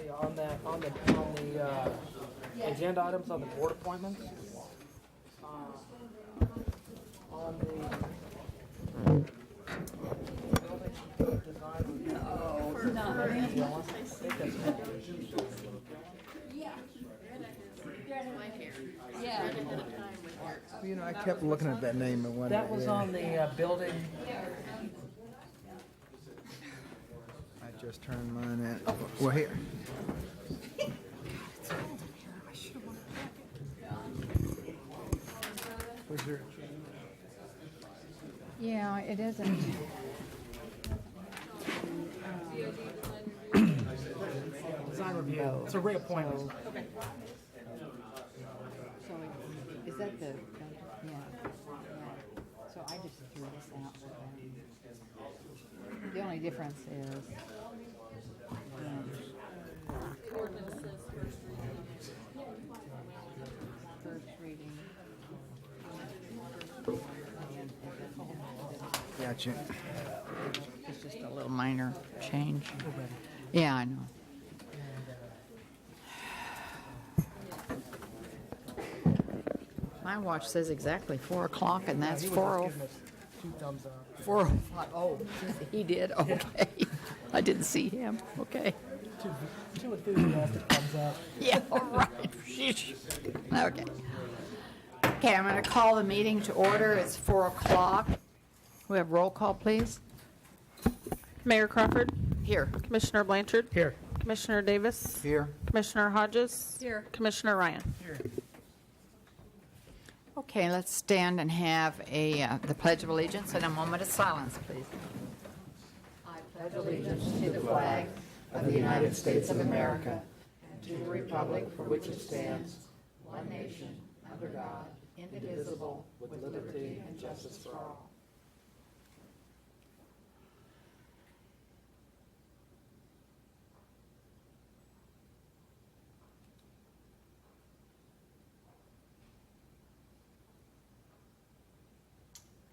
Yeah, on the agenda items on the board appointments. On the building design review. You know, I kept looking at that name and wondering. That was on the building. I just turned mine in. Well, here. Was there? Yeah, it isn't. Design review. It's a reappointment. So is that the, yeah. So I just threw this out for them. The only difference is, first reading. Gotcha. It's just a little minor change. Yeah, I know. My watch says exactly 4 o'clock, and that's He was 4:05. just giving us 2 thumbs up. 4:05. Oh, he did? Okay. I didn't see him. Okay. 2 enthusiastic thumbs up. Yeah, all right. Sheesh. Okay. Okay, I'm going to call the meeting to order. It's 4 o'clock. We have roll call, please. Mayor Crawford, Here. Commissioner Blanchard, Here. Commissioner Davis, Here. Commissioner Hodges, here. Commissioner Ryan. Okay, let's stand and have the Pledge of Allegiance and a moment of silence, please. I pledge allegiance to the flag of the United States of America and to the republic for which it stands, one nation, under God, indivisible, with liberty and justice for all.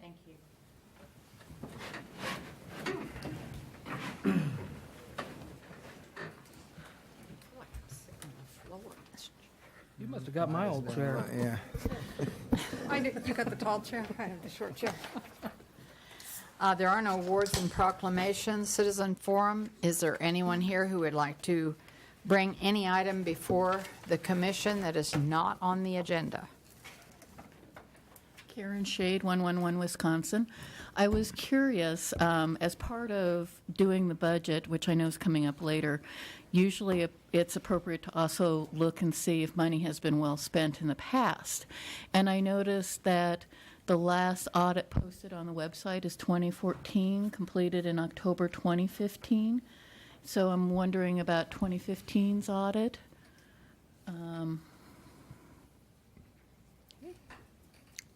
Thank you. You must have got my old chair. Yeah. You got the tall chair, I have the short chair. There are no awards and proclamations. Citizen Forum, is there anyone here who would like to bring any item before the commission that is not on the agenda? Karen Shade, 111 Wisconsin. I was curious, as part of doing the budget, which I know is coming up later, usually it's appropriate to also look and see if money has been well spent in the past. And I noticed that the last audit posted on the website is 2014, completed in October 2015. So I'm wondering about 2015's audit. I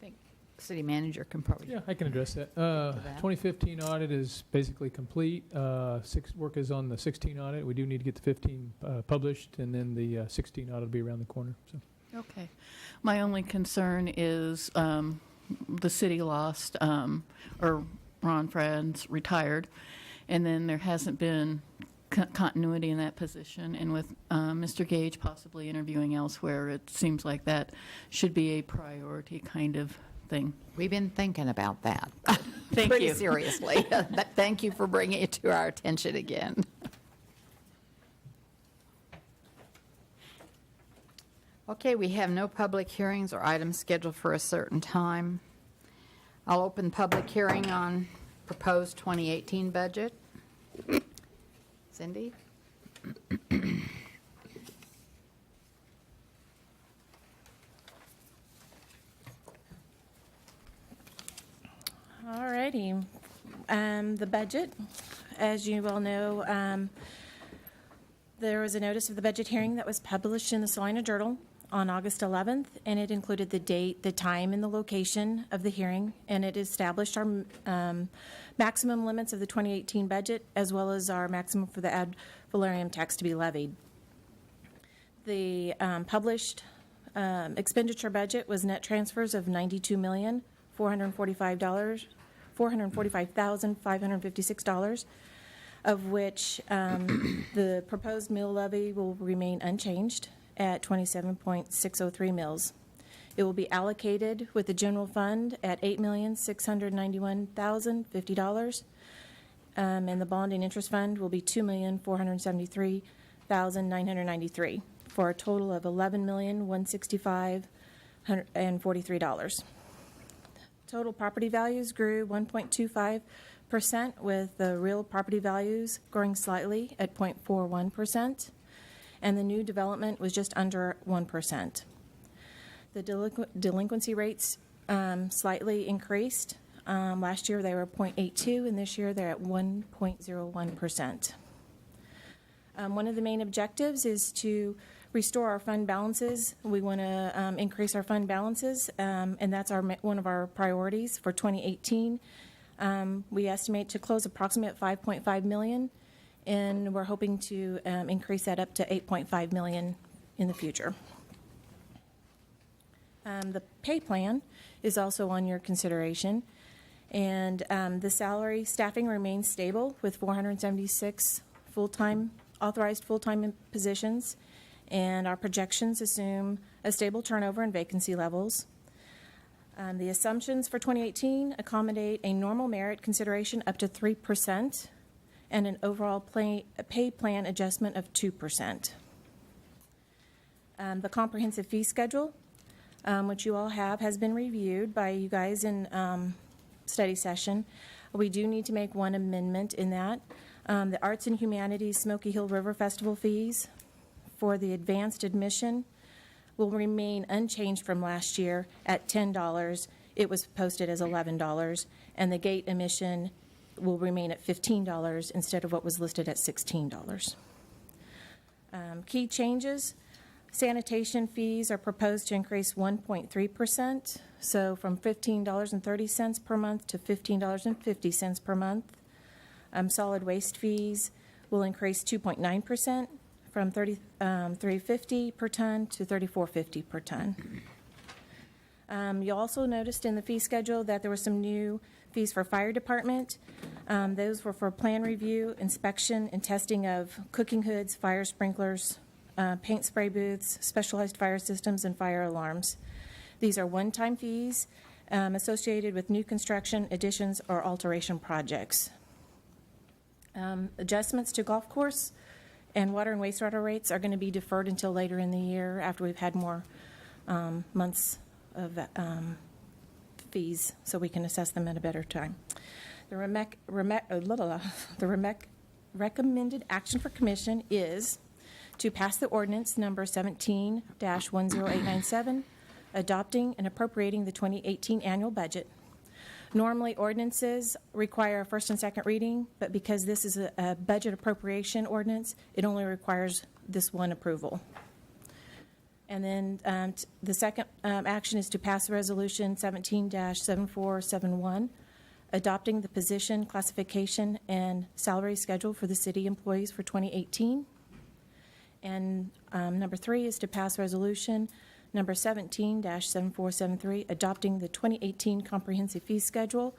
think city manager can probably. Yeah, I can address that. 2015 audit is basically complete. Work is on the 16 audit. We do need to get the 15 published, and then the 16 audit will be around the corner. So. Okay. My only concern is the city lost, or Ron Franz retired, and then there hasn't been continuity in that position. And with Mr. Gage possibly interviewing elsewhere, it seems like that should be a priority kind of thing. We've been thinking about that. Thank Pretty you. seriously. But thank you for bringing it to our attention again. Okay, we have no public hearings or items scheduled for a certain time. I'll open public hearing on proposed 2018 budget. Cindy? All righty. The budget, as you all know, there was a notice of the budget hearing that was published in the Salina Journal on August 11th, and it included the date, the time, and the location of the hearing, and it established our maximum limits of the 2018 budget, as well as our maximum for the ad valorem tax to be levied. The published expenditure budget was net transfers of $92,445,556. of which the proposed mill levy will remain unchanged at 27.603 mills. It will be allocated with the general fund at $8,691,050, and the bond and interest fund will be $2,473,993, for a total of $11,165,043. Total property values grew 1.25%, with the real property values growing slightly at 0.41%, and the new development was just under 1%. The delinquency rates slightly increased. Last year they were 0.82, and this year they're at 1.01%. One of the main objectives is to restore our fund balances. We want to increase our fund balances, and that's one of our priorities for 2018. We estimate to close approximately at $5.5 million, and we're hoping to increase that up to $8.5 million in the future. The pay plan is also on your consideration, and the salary staffing remains stable with 476 authorized full-time positions, and our projections assume a stable turnover and vacancy levels. The assumptions for 2018 accommodate a normal merit consideration up to 3% and an overall pay plan adjustment of 2%. The comprehensive fee schedule, which you all have, has been reviewed by you guys in study session. We do need to make one amendment in that. The Arts and Humanities Smoky Hill River Festival fees for the advanced admission will remain unchanged from last year at $10. It was posted as $11, and the gate admission will remain at $15 instead of what was listed at $16. Key changes: sanitation fees are proposed to increase 1.3%, so from $15.30 per month to $15.50 per month. Solid waste fees will increase 2.9%, from $33.50 per ton to $34.50 per ton. You also noticed in the fee schedule that there were some new fees for fire department. Those were for plan review, inspection, and testing of cooking hoods, fire sprinklers, paint spray booths, specialized fire systems, and fire alarms. These are one-time fees associated with new construction, additions, or alteration projects. Adjustments to golf course and water and wastewater rates are going to be deferred until later in the year after we've had more months of fees, so we can assess them at a better time. The recommended action for commission is to pass the ordinance number 17-10897, adopting and appropriating the 2018 annual budget. Normally, ordinances require a first and second reading, but because this is a budget appropriation ordinance, it only requires this one approval. And then the second action is to pass Resolution 17-7471, adopting the position, classification, and salary schedule for the city employees for 2018. And number 3 is to pass Resolution number 17-7473, adopting the 2018 comprehensive fee schedule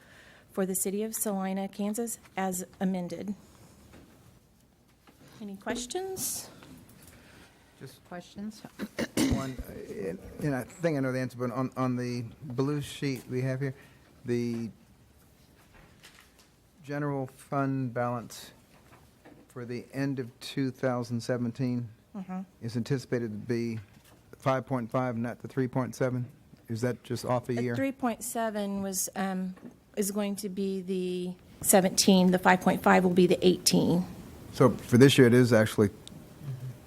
for the city of Salina, Kansas, as amended. Any questions? Questions? One, and I think I know the answer, but on the blue sheet we have here, the general fund balance for the end of 2017 is anticipated to be 5.5, not the 3.7? Is that just off a year? 3.7 was is going to be the 17. The 5.5 will be the 18. So for this year, it is actually,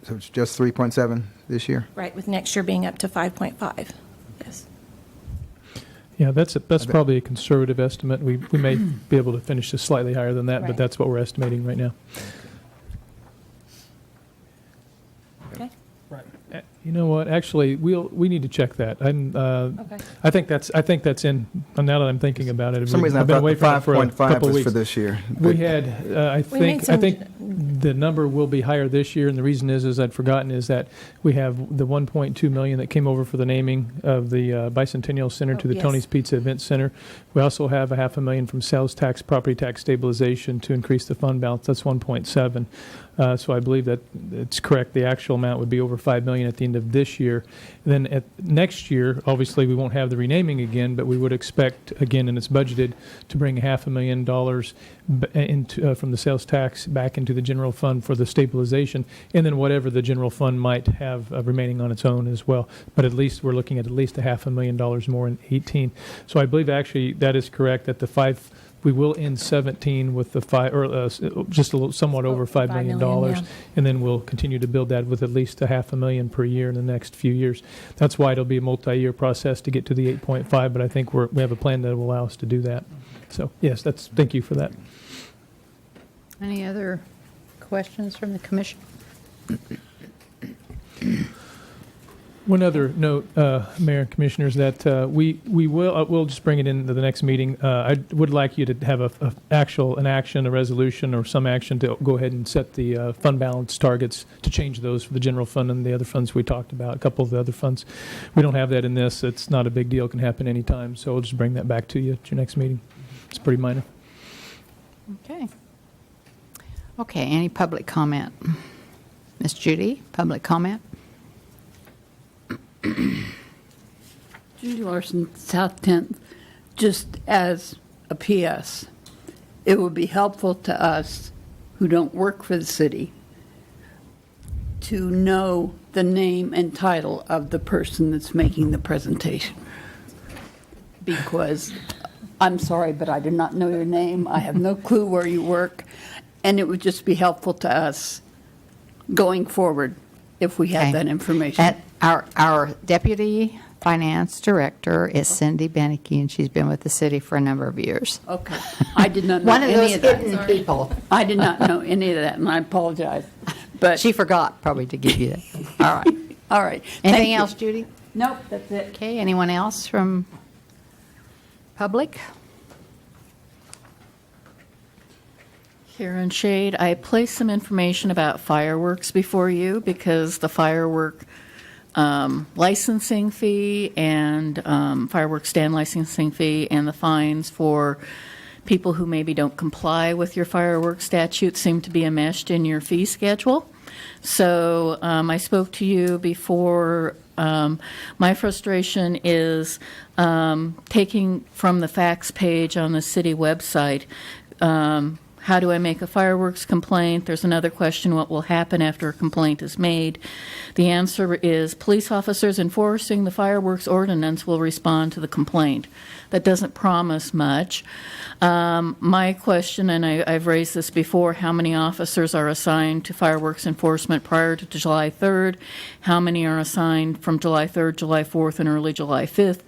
so it's just 3.7 this year? Right, with next year being up to 5.5. Yes. Yeah, that's probably a conservative estimate. We may be able to finish this slightly higher than that, Right. but that's what we're estimating right now. Okay. Right. You know what? Actually, we need to check that. Okay. I think that's in. Now that I'm thinking about it, For some reason, I I've been thought away the from it for a 5.5 couple was weeks. for this year. We had, I We made think some the number will be higher this year, and the reason is I'd forgotten, is that we have the 1.2 million that came over for the naming of the Bicentennial Center to the yes. Tony's Pizza Event Center. We also have a $500,000 from sales tax, property tax stabilization to increase the fund balance. That's 1.7. So I believe that it's correct. The actual amount would be over $5 million at the end of this year. And then at next year, obviously, we won't have the renaming again, but we would expect, again, and it's budgeted, to bring $500,000 into from the sales tax back into the general fund for the stabilization, and then whatever the general fund might have remaining on its own as well. But at least we're looking at least $500,000 more in 18. So I believe actually that is correct, that the we will end 17 with the just a little, somewhat over $5 million, yeah. and then we'll continue to build that with at least $500,000 per year in the next few years. That's why it'll be a multi-year process to get to the 8.5, but I think we have a plan that will allow us to do that. So yes, thank you for that. Any other questions from the commission? One other note, Mayor and Commissioners, that we'll just bring it into the next meeting. I would like you to have an action, a resolution, or some action to go ahead and set the fund balance targets, to change those for the general fund and the other funds we talked about, a couple of the other funds. We don't have that in this. It's not a big deal. It can happen anytime. So I'll just bring that back to you at your next meeting. It's pretty minor. Okay. Okay, any public comment? Ms. Judy, public comment? Judy Larson, South 10th. Just as a PS, it would be helpful to us who don't work for the city to know the name and title of the person that's making the presentation. Because, I'm sorry, but I do not know your name. I have no clue where you work. And it would just be helpful to us going forward if we had Okay. that information. Our deputy finance director is Cindy Beneke, and she's been with the city for a number of years. Okay. I did not know One of those any of that. hidden people. I did not know any of that, and I apologize. But She forgot probably to give you that. All right. all right. Thank Anything you. else, Judy? Nope, that's it. Okay, anyone else from public? Karen Shade, I placed some information about fireworks before you because the firework licensing fee and fireworks stand licensing fee and the fines for people who maybe don't comply with your fireworks statute seem to be enmeshed in your fee schedule. So I spoke to you before. My frustration is taking from the facts page on the city website. How do I make a fireworks complaint? There's another question, what will happen after a complaint is made? The answer is police officers enforcing the fireworks ordinance will respond to the complaint. That doesn't promise much. My question, and I've raised this before, how many officers are assigned to fireworks enforcement prior to July 3rd? How many are assigned from July 3rd, July 4th, and early July 5th?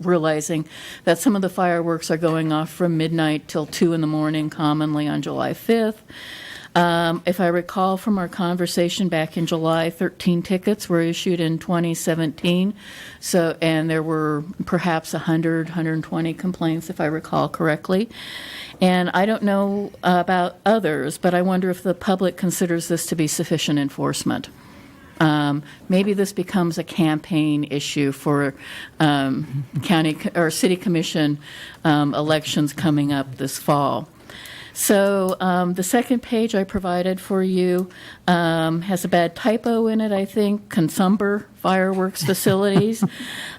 Realizing that some of the fireworks are going off from midnight till 2 in the morning, commonly on July 5th. If I recall from our conversation back in July, 13 tickets were issued in 2017. So, and there were perhaps 100, 120 complaints, if I recall correctly. And I don't know about others, but I wonder if the public considers this to be sufficient enforcement. Maybe this becomes a campaign issue for county or city commission elections coming up this fall. So the second page I provided for you has a bad typo in it, I think, Consumber Fireworks Facilities.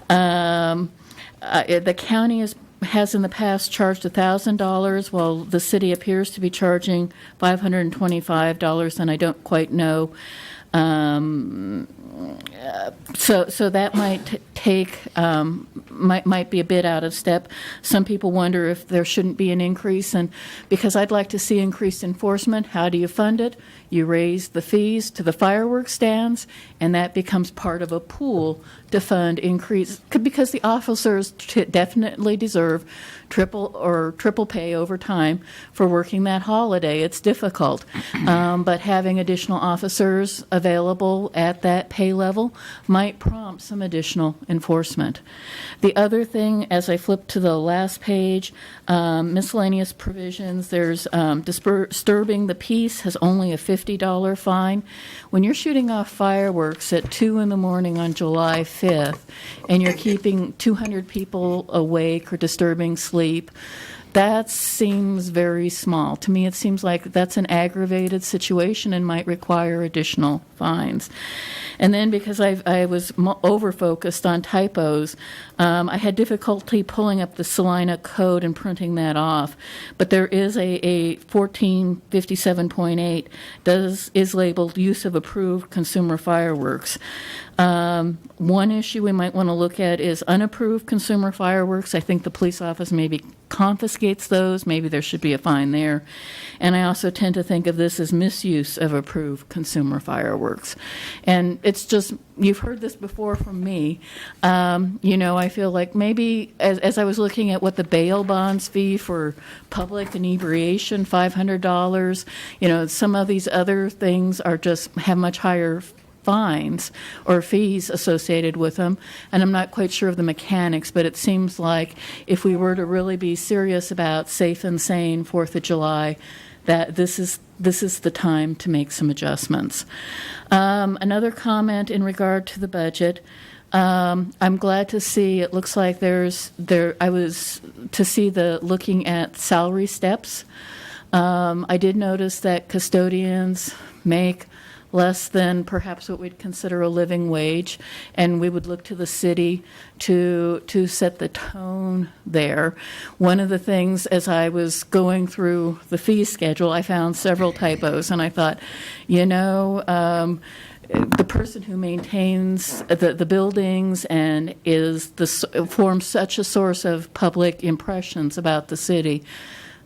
The county has in the past charged $1,000, while the city appears to be charging $525, and I don't quite know. So that might take might be a bit out of step. Some people wonder if there shouldn't be an increase, and because I'd like to see increased enforcement, how do you fund it? You raise the fees to the fireworks stands, and that becomes part of a pool to fund increase, because the officers definitely deserve triple pay over time for working that holiday. It's difficult, but having additional officers available available at that pay level might prompt some additional enforcement. The other thing, as I flip to the last page, miscellaneous provisions, there's disturbing the peace has only a $50 fine. When you're shooting off fireworks at 2 in the morning on July 5th and you're keeping 200 people awake or disturbing sleep, that seems very small. To me, it seems like that's an aggravated situation and might require additional fines. And then because I was over-focused on typos, I had difficulty pulling up the Salina code and printing that off. But there is a 1457.8 is labeled use of approved consumer fireworks. One issue we might want to look at is unapproved consumer fireworks. I think the police office maybe confiscates those. Maybe there should be a fine there. And I also tend to think of this as misuse of approved consumer fireworks. And it's just, you've heard this before from me. I feel like maybe as I was looking at what the bail bonds fee for public inebriation, $500, some of these other things are just have much higher fines or fees associated with them, and I'm not quite sure of the mechanics, but it seems like if we were to really be serious about safe and sane 4th of July, that this is the time to make some adjustments. Another comment in regard to the budget. I'm glad to see it looks like I was to see the looking at salary steps. I did notice that custodians make less than perhaps what we'd consider a living wage, and we would look to the city to set the tone there. One of the things, as I was going through the fee schedule, I found several typos, and I thought, the person who maintains the buildings and forms such a source of public impressions about the city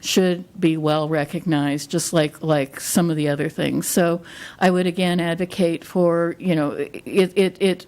should be well recognized, just like some of the other things. So I would again advocate for, it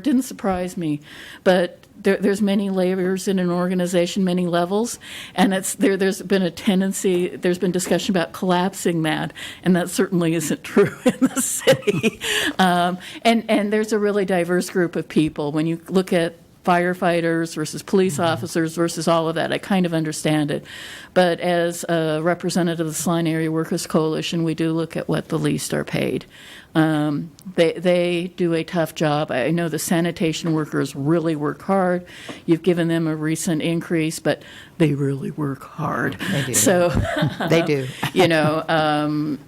didn't surprise me, but there's many layers in an organization, many levels, and there's been a tendency, there's been discussion about collapsing that, and that certainly isn't true in the city. And there's a really diverse group of people. When you look at firefighters versus police officers versus all of that, I kind of understand it. But as a representative of the Salina Area Workers Coalition, we do look at what the least are paid. They do a tough job. I know the sanitation workers really work hard. You've given them a recent increase, but they really work hard. They do. So, They do.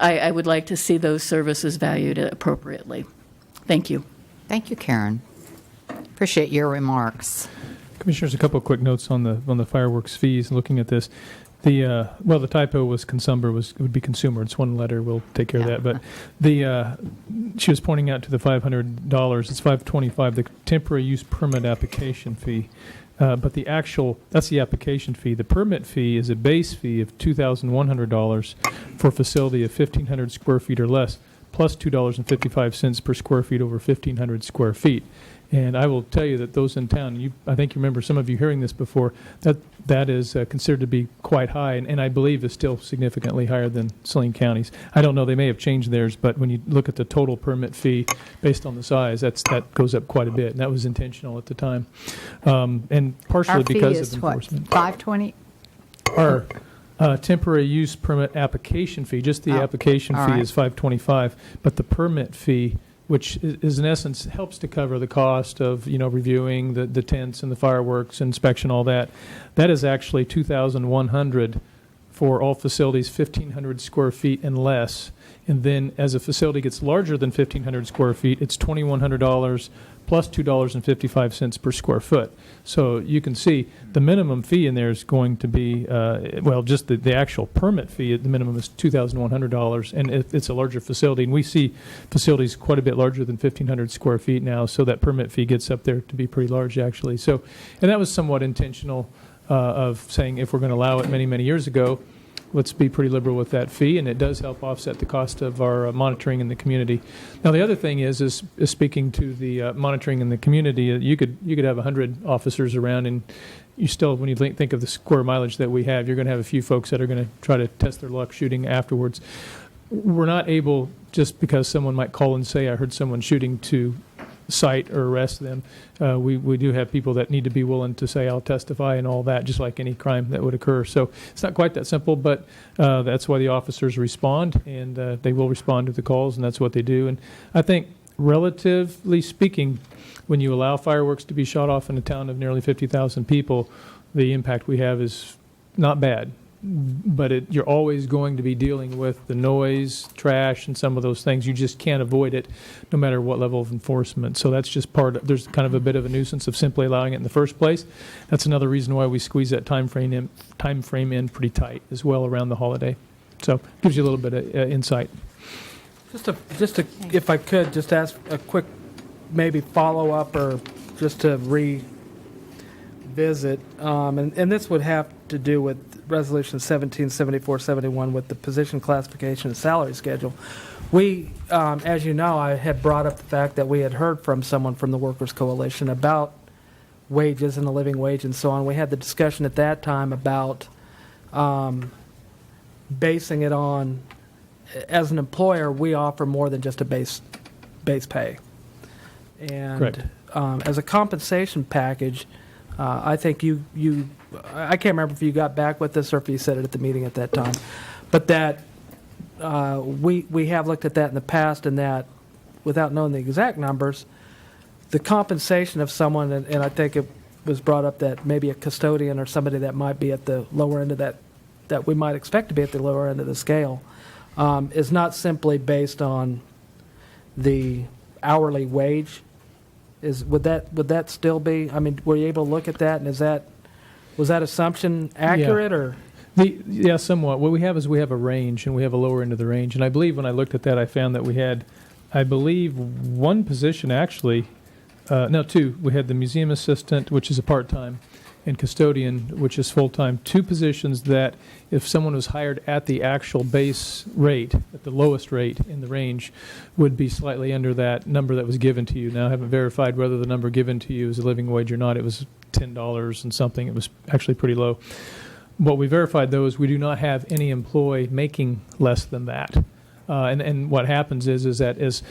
I would like to see those services valued appropriately. Thank you. Thank you, Karen. Appreciate your remarks. Commissioners, a couple of quick notes on the fireworks fees. Looking at this, the typo was would be consumer. It's one letter. We'll take care of that. But she was pointing out to the $500. It's $525. The temporary use permit application fee. But that's the application fee. The permit fee is a base fee of $2,100 for a facility of 1,500 square feet or less, plus $2.55 per square feet over 1,500 square feet. And I will tell you that those in town, I think you remember some of you hearing this before, that is considered to be quite high, and I believe is still significantly higher than Saline County's. I don't know, they may have changed theirs, but when you look at the total permit fee based on the size, that goes up quite a bit, and that was intentional at the time. And partially because of enforcement. $520? Our temporary use permit application fee, just the application fee is $525, but the permit fee, which is in essence helps to cover the cost of reviewing the tents and the fireworks, inspection, all that. That is actually $2,100 for all facilities 1,500 square feet and less. And then as a facility gets larger than 1,500 square feet, it's $2,100 plus $2.55 per square foot. So you can see the minimum fee in there is going to be, just the actual permit fee at the minimum is $2,100, and it's a larger facility. And we see facilities quite a bit larger than 1,500 square feet now, so that permit fee gets up there to be pretty large, actually. So, and that was somewhat intentional of saying if we're going to allow it many, many years ago, let's be pretty liberal with that fee, and it does help offset the cost of our monitoring in the community. Now, the other thing is speaking to the monitoring in the community, you could have 100 officers around, and you still, when you think of the square mileage that we have, you're going to have a few folks that are going to try to test their luck shooting afterwards. we're not able, just because someone might call and say, I heard someone shooting, to cite or arrest them. We do have people that need to be willing to say, I'll testify and all that, just like any crime that would occur. So it's not quite that simple, but that's why the officers respond, and they will respond to the calls, and that's what they do. And I think, relatively speaking, when you allow fireworks to be shot off in a town of nearly 50,000 people, the impact we have is not bad. But you're always going to be dealing with the noise, trash, and some of those things. You just can't avoid it, no matter what level of enforcement. So that's just there's kind of a bit of a nuisance of simply allowing it in the first place. That's another reason why we squeeze that time frame in pretty tight as well around the holiday. So it gives you a little bit of insight. Just to, if I could, just ask a quick, maybe follow-up, or just to revisit, and this would have to do with Resolution 177471 with the position classification and salary schedule. We, as you know, I had brought up the fact that we had heard from someone from the Workers' Coalition about wages and the living wage and so on. We had the discussion at that time about basing it on, as an employer, we offer more than just a base pay. And Correct. As a compensation package, I think I can't remember if you got back with this or if you said it at the meeting at that time, but that we have looked at that in the past, and that, without knowing the exact numbers, the compensation of someone, and I think it was brought up that maybe a custodian or somebody that might be at the lower end of that we might expect to be at the lower end of the scale, is not simply based on the hourly wage. Would that still be? I mean, were you able to look at that, and was that assumption accurate, or? Yeah, somewhat. What we have is we have a range, and we have a lower end of the range. And I believe when I looked at that, I found that we had, I believe, one position actually, two. We had the museum assistant, which is a part-time, and custodian, which is full-time. Two positions that, if someone was hired at the actual base rate, at the lowest rate in the range, would be slightly under that number that was given to you. Now, I haven't verified whether the number given to you is a living wage or not. It was $10 and something. It was actually pretty low. What we verified, though, is we do not have any employee making less than that. And what happens is that, as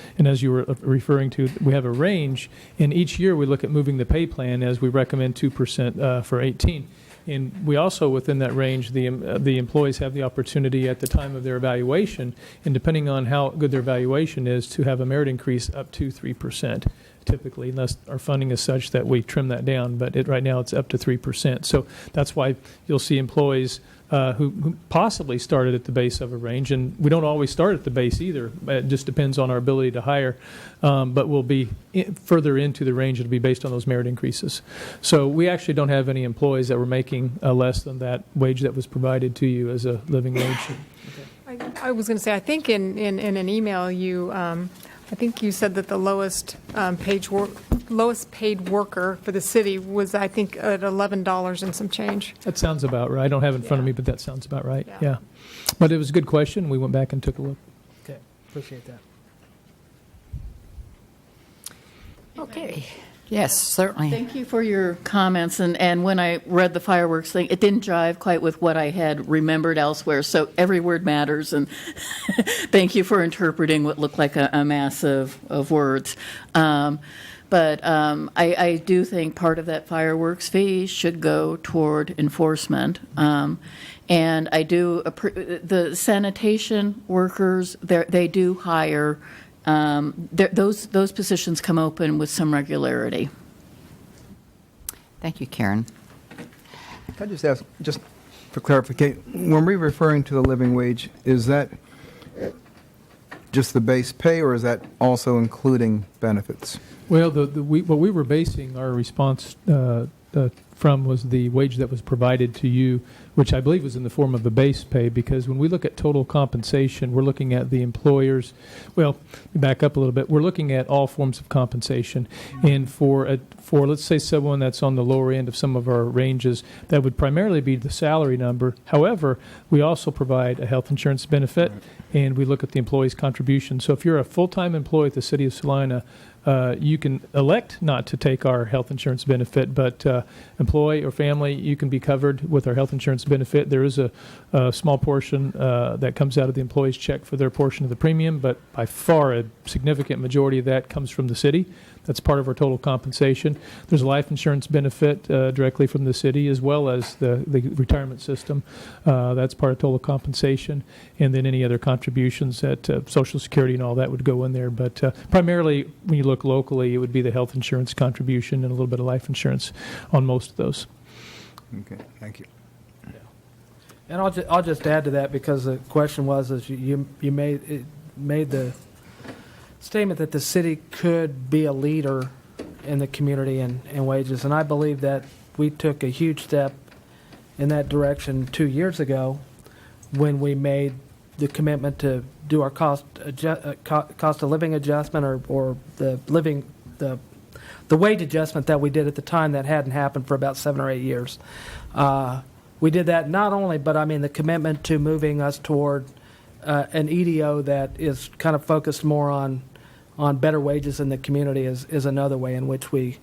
you were referring to, we have a range, and each year we look at moving the pay plan as we recommend 2% for 18. And we also, within that range, the employees have the opportunity at the time of their evaluation, and depending on how good their evaluation is, to have a merit increase up to 3%. Typically, unless our funding is such that we trim that down, but right now it's up to 3%. So that's why you'll see employees who possibly started at the base of a range, and we don't always start at the base either. It just depends on our ability to hire, but we'll be further into the range. It'll be based on those merit increases. So we actually don't have any employees that were making less than that wage that was provided to you as a living wage. I was going to say, I think in an email I think you said that the lowest paid worker for the city was, I think, at $11 and some change. That sounds about right. I don't have it in front of me, but that sounds about right. Yeah. Yeah. But it was a good question. We went back and took a look. Okay, appreciate that. Okay. Yes, certainly. Thank you for your comments. And when I read the fireworks thing, it didn't jive quite with what I had remembered elsewhere. So every word matters. And thank you for interpreting what looked like a mass of words. But I do think part of that fireworks fee should go toward enforcement. And I do, the sanitation workers, they do hire. Those positions come open with some regularity. Thank you, Karen. Can I just ask, just for clarification, when we're referring to the living wage, is that just the base pay, or is that also including benefits? Well, what we were basing our response from was the wage that was provided to you, which I believe was in the form of a base pay, because when we look at total compensation, we're looking at the employers. Well, back up a little bit. We're looking at all forms of compensation. And for let's say someone that's on the lower end of some of our ranges, that would primarily be the salary number. However, we also provide a health insurance benefit, and we look at the employee's contribution. So if you're a full-time employee at the City of Salina, you can elect not to take our health insurance benefit, but employee or family, you can be covered with our health insurance benefit. There is a small portion that comes out of the employee's check for their portion of the premium, but by far a significant majority of that comes from the city. That's part of our total compensation. There's a life insurance benefit directly from the city, as well as the retirement system. That's part of total compensation. And then any other contributions that Social Security and all that would go in there. But primarily, when you look locally, it would be the health insurance contribution and a little bit of life insurance on most of those. Okay, thank you. And I'll just add to that, because the question was, is you made the statement that the city could be a leader in the community in wages, and I believe that we took a huge step in that direction 2 years ago when we made the commitment to do our cost of living adjustment, or the wage adjustment that we did at the time that hadn't happened for about 7 or 8 years. We did that not only, but I mean the commitment to moving us toward an EDO that is kind of focused more on better wages in the community is another way in which we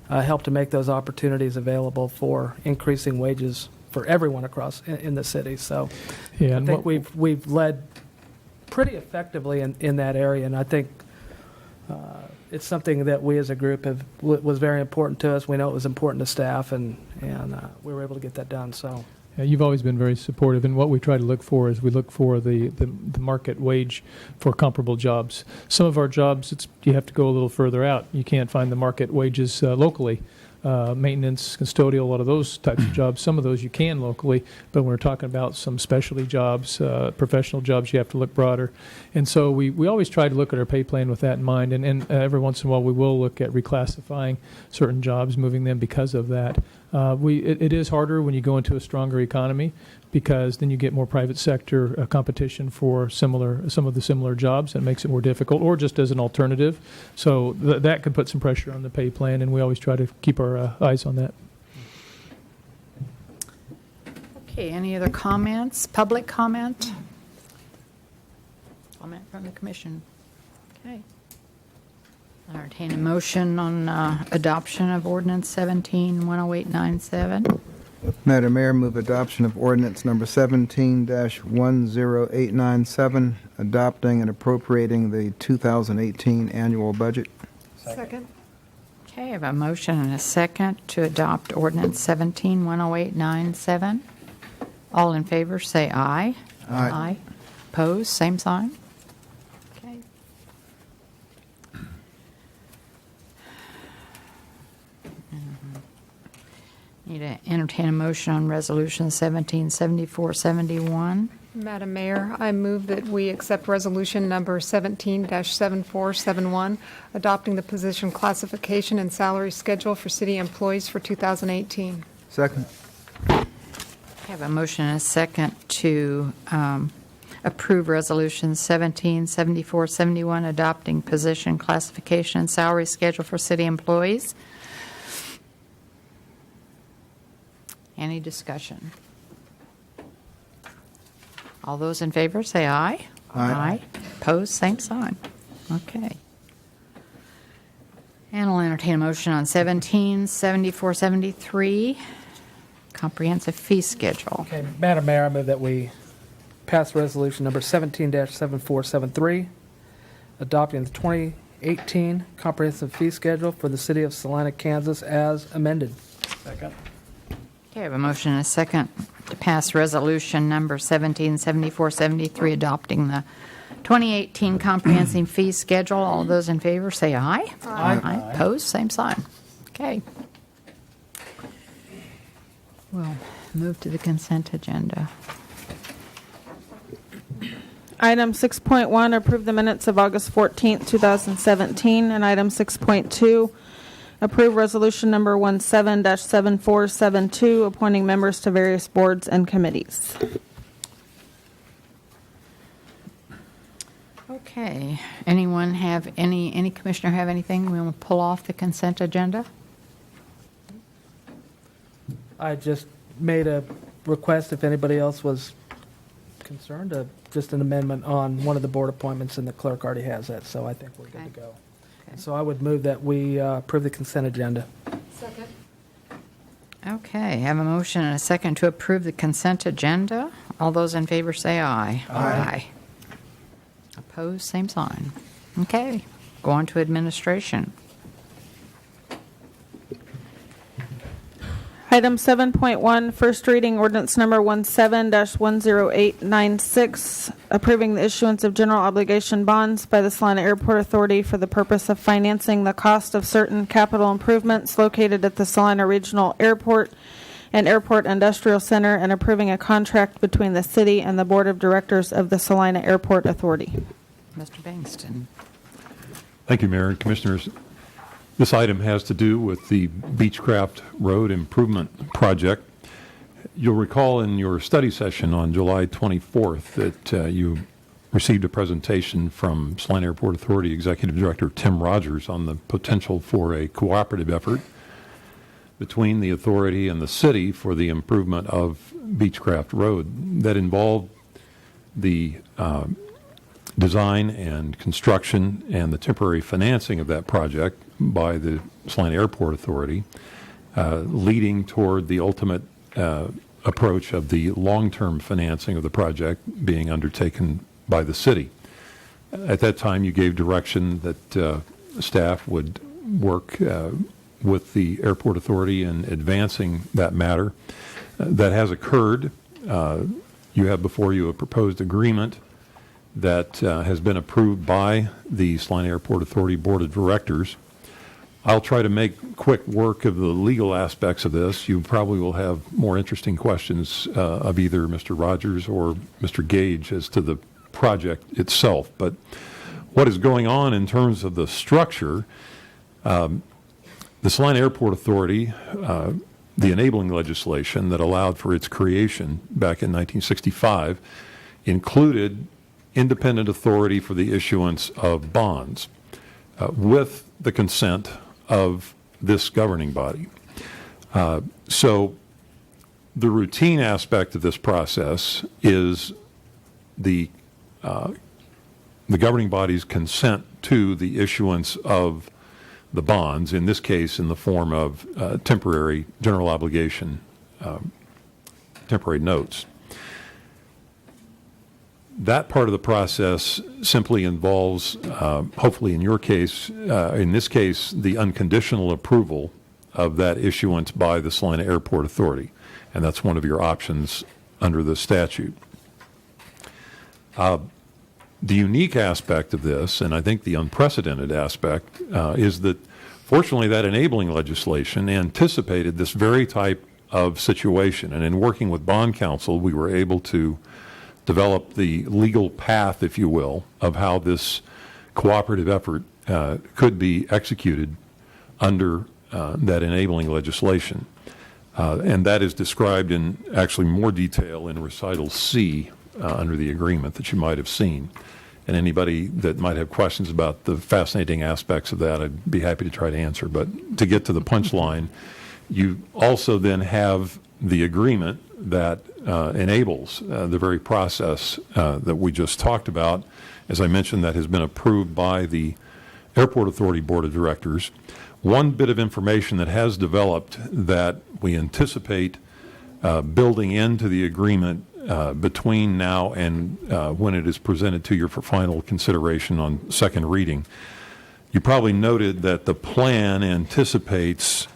help to make those opportunities available for increasing wages for everyone across in the city. So Yeah, I and think we've led pretty effectively in that area, and I think it's something that we as a group was very important to us. We know it was important to staff, and we were able to get that done. So. Yeah, you've always been very supportive, and what we try to look for is we look for the market wage for comparable jobs. Some of our jobs, you have to go a little further out. You can't find the market wages locally. Maintenance, custodial, a lot of those types of jobs. Some of those you can locally, but when we're talking about some specialty jobs, professional jobs, you have to look broader. And so we always try to look at our pay plan with that in mind, and every once in a while we will look at reclassifying certain jobs, moving them because of that. It is harder when you go into a stronger economy, because then you get more private sector competition for some of the similar jobs. That makes it more difficult, or just as an alternative. So that could put some pressure on the pay plan, and we always try to keep our eyes on that. Okay, any other comments? Public comment? Comment from the commission? Okay. I entertain a motion on adoption of ordinance 17-10897. Madam Mayor, move adoption of ordinance number 17-10897, adopting and appropriating the 2018 annual budget. Second. Okay, I have a motion and a second to adopt ordinance 17-10897. All in favor, say aye. Aye. Opposed, same sign. Okay. Need to entertain a motion on resolution 177471. Madam Mayor, I move that we accept resolution number 17-7471, adopting the position classification and salary schedule for city employees for 2018. Second. I have a motion and a second to approve resolution 177471, adopting position classification and salary schedule for city employees. Any discussion? All those in favor, say aye. Aye. Opposed, same sign. Okay. And I'll entertain a motion on 177473, comprehensive fee schedule. Okay, Madam Mayor, I move that we pass resolution number 17-7473, adopting the 2018 comprehensive fee schedule for the city of Salina, Kansas, as amended. Second. Okay, I have a motion and a second to pass resolution number 177473, adopting the 2018 comprehensive fee schedule. All those in favor say aye. Aye. Opposed, same sign. Okay. We'll move to the consent agenda. Item 6.1, approve the minutes of August 14th, 2017, and item 6.2, approve resolution number 17-7472, appointing members to various boards and committees. Okay. Anyone have any commissioner have anything we want to pull off the consent agenda? I just made a request, if anybody else was concerned, just an amendment on one of the board appointments, and the clerk already has that, so I think we're good to Okay. go. So I would move that we approve the consent agenda. Second. Okay, have a motion and a second to approve the consent agenda. All those in favor say aye. Aye. Opposed, same sign. Okay, go on to administration. Item 7.1, first reading ordinance number 17-10896, approving the issuance of general obligation bonds by the Salina Airport Authority for the purpose of financing the cost of certain capital improvements located at the Salina Regional Airport and Airport Industrial Center, and approving a contract between the city and the Board of Directors of the Salina Airport Authority. Mr. Bangston. Thank you, Mayor and Commissioners. This item has to do with the Beechcraft Road Improvement Project. You'll recall in your study session on July 24th that you received a presentation from Salina Airport Authority Executive Director Tim Rogers on the potential for a cooperative effort between the authority and the city for the improvement of Beechcraft Road that involved the design and construction and the temporary financing of that project by the Salina Airport Authority, leading toward the ultimate approach of the long-term financing of the project being undertaken by the city. At that time, you gave direction that staff would work with the Airport Authority in advancing that matter. That has occurred. You have before you a proposed agreement that has been approved by the Salina Airport Authority Board of Directors. I'll try to make quick work of the legal aspects of this. You probably will have more interesting questions of either Mr. Rogers or Mr. Gage as to the project itself. But what is going on in terms of the structure, the Salina Airport Authority, the enabling legislation that allowed for its creation back in 1965, included independent authority for the issuance of bonds with the consent of this governing body. So the routine aspect of this process is the governing body's consent to the issuance of the bonds, in this case in the form of temporary general obligation, temporary notes. That part of the process simply involves, hopefully in your case, in this case, the unconditional approval of that issuance by the Salina Airport Authority. And that's one of your options under the statute. The unique aspect of this, and I think the unprecedented aspect, is that fortunately that enabling legislation anticipated this very type of situation. And in working with bond counsel, we were able to develop the legal path, if you will, of how this cooperative effort could be executed under that enabling legislation. And that is described in actually more detail in recital C under the agreement that you might have seen. And anybody that might have questions about the fascinating aspects of that, I'd be happy to try to answer. But to get to the punchline, you also then have the agreement that enables the very process that we just talked about. As I mentioned, that has been approved by the Airport Authority Board of Directors. One bit of information that has developed that we anticipate building into the agreement between now and when it is presented to you for final consideration on second reading. You probably noted that the plan anticipates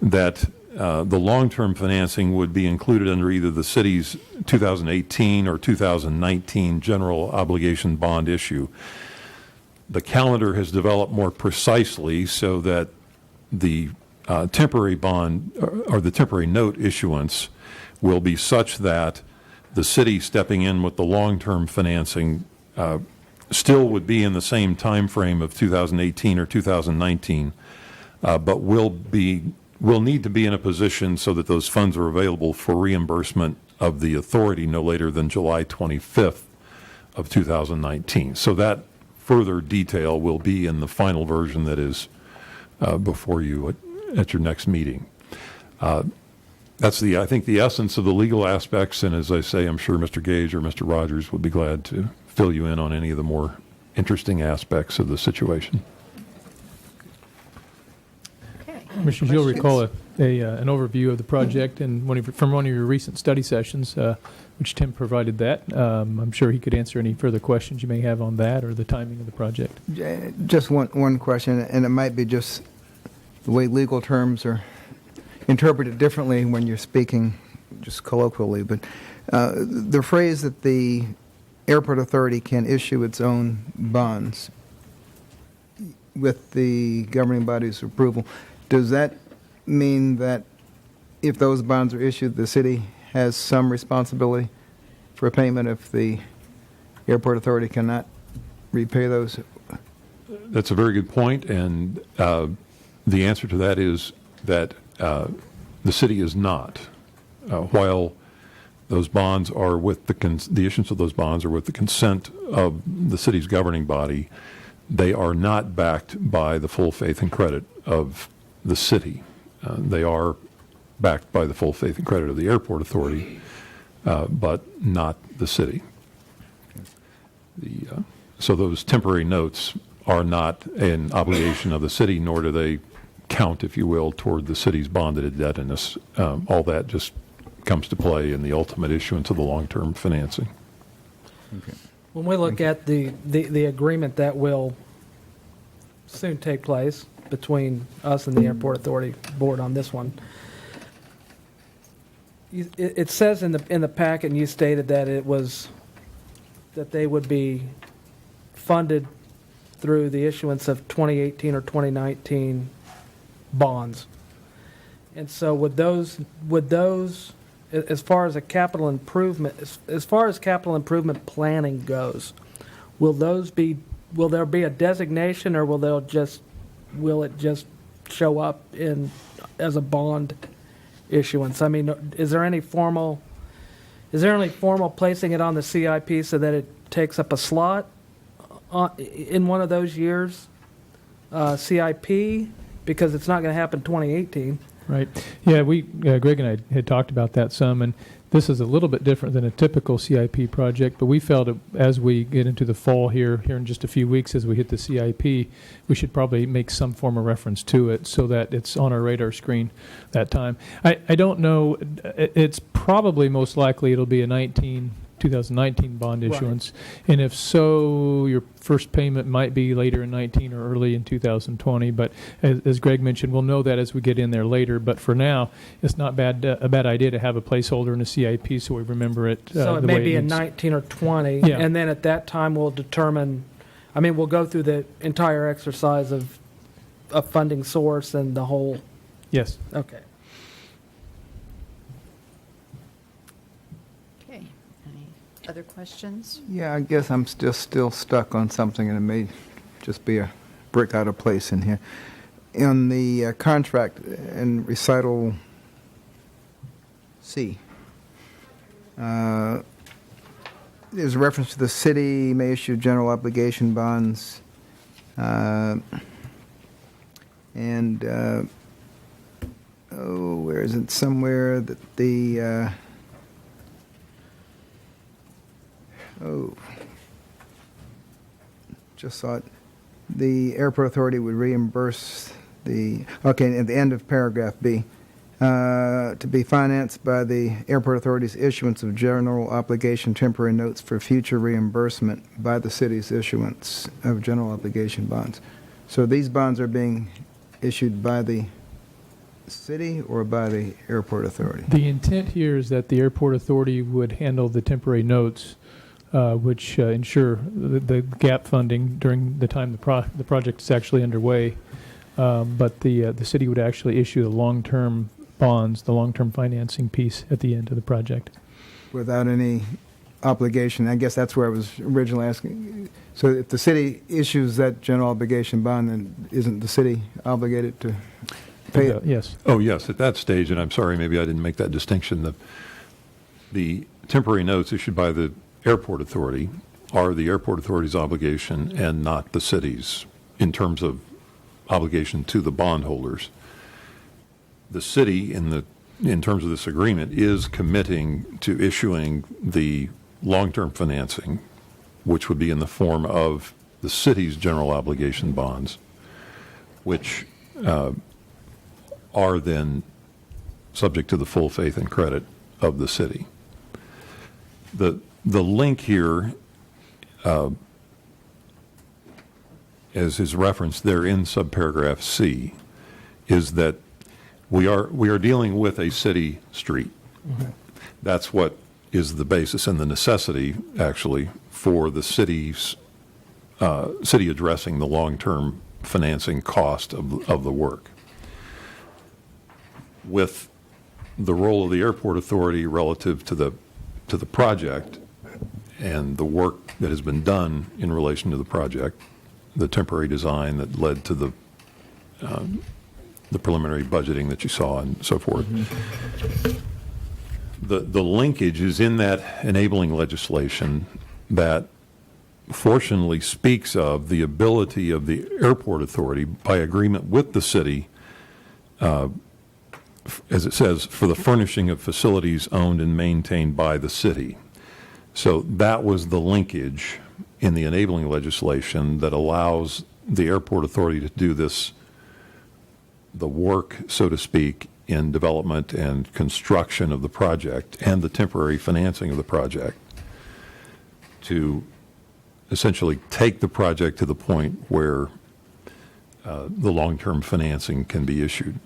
that the long-term financing would be included under either the city's 2018 or 2019 general obligation bond issue. The calendar has developed more precisely so that the temporary bond or the temporary note issuance will be such that the city stepping in with the long-term financing still would be in the same time frame of 2018 or 2019, but will need to be in a position so that those funds are available for reimbursement of the authority no later than July 25th of 2019. So that further detail will be in the final version that is before you at your next meeting. That's I think the essence of the legal aspects, and as I say, I'm sure Mr. Gage or Mr. Rogers would be glad to fill you in on any of the more interesting aspects of the situation. Okay. Commissioners, you'll recall an overview of the project and from one of your recent study sessions, which Tim provided that. I'm sure he could answer any further questions you may have on that or the timing of the project. Just one question, and it might be just the way legal terms are interpreted differently when you're speaking just colloquially, but the phrase that the airport authority can issue its own bonds with the governing body's approval, does that mean that if those bonds are issued, the city has some responsibility for payment if the airport authority cannot repay those? That's a very good point, and the answer to that is that the city is not. While those bonds are with the issuance of those bonds are with the consent of the city's governing body, they are not backed by the full faith and credit of the city. They are backed by the full faith and credit of the airport authority, but not the city. So those temporary notes are not an obligation of the city, nor do they count, if you will, toward the city's bonded indebtedness. All that just comes to play in the ultimate issuance of the long-term financing. Okay. When we look at the agreement that will soon take place between us and the Airport Authority Board on this one, it says in the packet, and you stated that that they would be funded through the issuance of 2018 or 2019 bonds. And so would those as far as capital improvement planning goes, will there be a designation, or will it just show up as a bond issuance? I mean, is there any formal placing it on the CIP so that it takes up a slot in one of those years, CIP, because it's not going to happen 2018? Right. Yeah, Greg and I had talked about that some, and this is a little bit different than a typical CIP project, but we felt as we get into the fall here in just a few weeks, as we hit the CIP, we should probably make some form of reference to it so that it's on our radar screen that time. I don't know. It's probably most likely it'll be a 2019 bond issuance. Right. And if so, your first payment might be later in 19 or early in 2020. But as Greg mentioned, we'll know that as we get in there later. But for now, it's not a bad idea to have a placeholder in the CIP so we remember it. So it may be in 19 or 20, yeah. And then at that time we'll determine. I mean, we'll go through the entire exercise of a funding source and the whole. Yes. Okay. Other questions? Yeah, I guess I'm still stuck on something, and it may just be a brick out of place in here. In the contract in recital C, there's a reference to the city may issue general obligation bonds, where is it? Somewhere that the just saw it. The airport authority would reimburse at the end of paragraph B, to be financed by the airport authority's issuance of general obligation temporary notes for future reimbursement by the city's issuance of general obligation bonds. So these bonds are being issued by the city or by the airport authority? The intent here is that the airport authority would handle the temporary notes, which ensure the gap funding during the time the project is actually underway. But the city would actually issue the long-term bonds, the long-term financing piece at the end of the project. Without any obligation. I guess that's where I was originally asking. So if the city issues that general obligation bond, then isn't the city obligated to pay it? Yes. Oh, yes. At that stage, and I'm sorry, maybe I didn't make that distinction, the temporary notes issued by the airport authority are the airport authority's obligation and not the city's in terms of obligation to the bondholders. The city, in terms of this agreement, is committing to issuing the long-term financing, which would be in the form of the city's general obligation bonds, which are then subject to the full faith and credit of the city. The link here, as is referenced there in subparagraph C, is that we are dealing with a city street. That's what is the basis and the necessity, actually, for the city addressing the long-term financing cost of the work. With the role of the airport authority relative to the project and the work that has been done in relation to the project, the temporary design that led to the preliminary budgeting that you saw and so forth. The linkage is in that enabling legislation that fortunately speaks of the ability of the airport authority, by agreement with the city, as it says, for the furnishing of facilities owned and maintained by the city. So that was the linkage in the enabling legislation that allows the airport authority to do this, the work, so to speak, in development and construction of the project and the temporary financing of the project, to essentially take the project to the point where the long-term financing can be issued.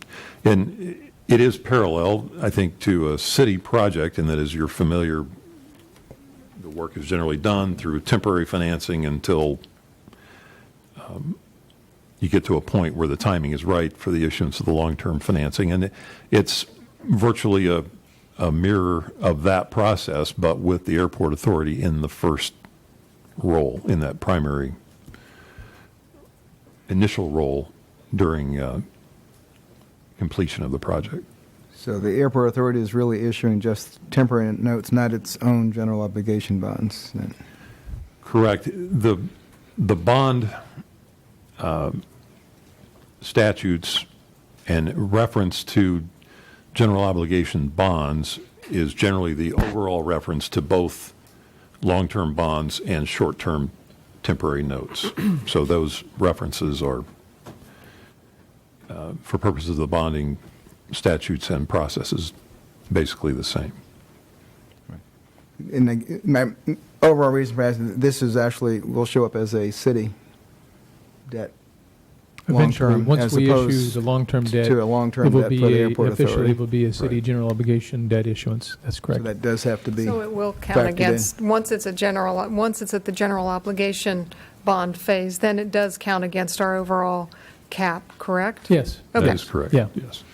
And it is parallel, I think, to a city project, in that, as you're familiar, the work is generally done through temporary financing until you get to a point where the timing is right for the issuance of the long-term financing. And it's virtually a mirror of that process, but with the airport authority in the first role, in that primary initial role during completion of the project. So the airport authority is really issuing just temporary notes, not its own general obligation bonds. then? Correct. The bond statutes and reference to general obligation bonds is generally the overall reference to both long-term bonds and short-term temporary notes. So those references are, for purposes of the bonding statutes and processes, basically the same. And my overall reason for asking, this is actually, will show up as a city debt. Eventually, long-term, once as we issue opposed the long-term debt, to a long-term it will debt be for the airport officially authority. it will be a city Right. general obligation debt issuance. That's So correct. that does have to be. So it will count factored in. against, once it's at the general obligation bond phase, then it does count against our overall cap, correct? Yes. That Okay. is correct. Yeah. Yes.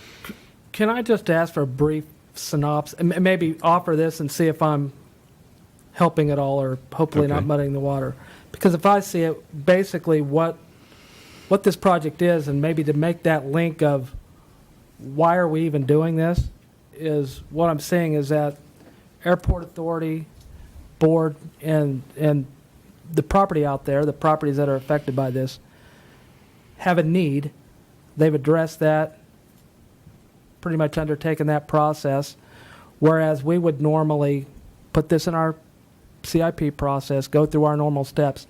Can I just ask for a brief synopsis, and maybe offer this and see if I'm helping at all, or hopefully not Okay. muddying the water? Because if I see it, basically what this project is, and maybe to make that link of why are we even doing this, is what I'm saying is that airport authority, board, and the property out there, the properties that are affected by this, have a need. They've addressed that, pretty much undertaken that process, whereas we would normally put this in our CIP process, go through our normal steps.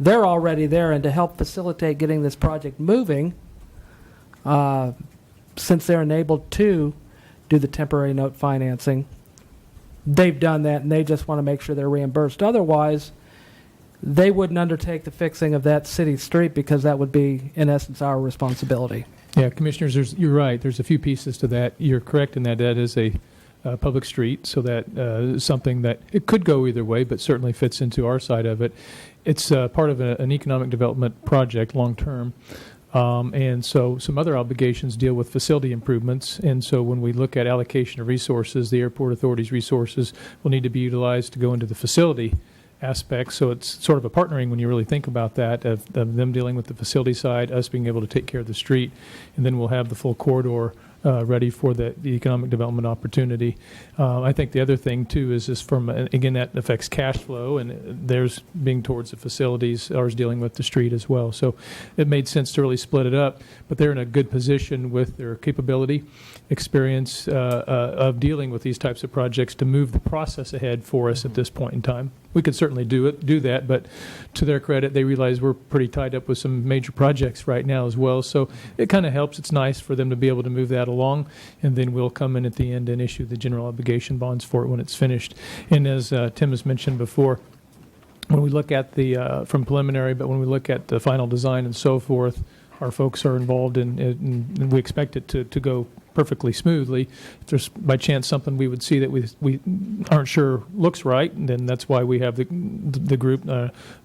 They're already there, and to help facilitate getting this project moving, since they're enabled to do the temporary note financing, they've done that, and they just want to make sure they're reimbursed. Otherwise, they wouldn't undertake the fixing of that city street, because that would be, in essence, our responsibility. Yeah, Commissioners, you're right. There's a few pieces to that. You're correct in that that is a public street, so that is something that it could go either way, but certainly fits into our side of it. It's part of an economic development project long-term, and so some other obligations deal with facility improvements. And so when we look at allocation of resources, the airport authority's resources will need to be utilized to go into the facility aspect. So it's sort of a partnering when you really think about that, of them dealing with the facility side, us being able to take care of the street, and then we'll have the full corridor ready for the economic development opportunity. I think the other thing, too, is just again, that affects cash flow, and theirs being towards the facilities, ours dealing with the street as well. So it made sense to really split it up, but they're in a good position with their capability, experience of dealing with these types of projects to move the process ahead for us at this point in time. we could certainly do that, but to their credit, they realize we're pretty tied up with some major projects right now as well. So it kind of helps. It's nice for them to be able to move that along, and then we'll come in at the end and issue the general obligation bonds for it when it's finished. And as Tim has mentioned before, when we look at the, from preliminary, but when we look at the final design and so forth, our folks are involved and we expect it to go perfectly smoothly. If there's by chance something we would see that we aren't sure looks right, then that's why we have the group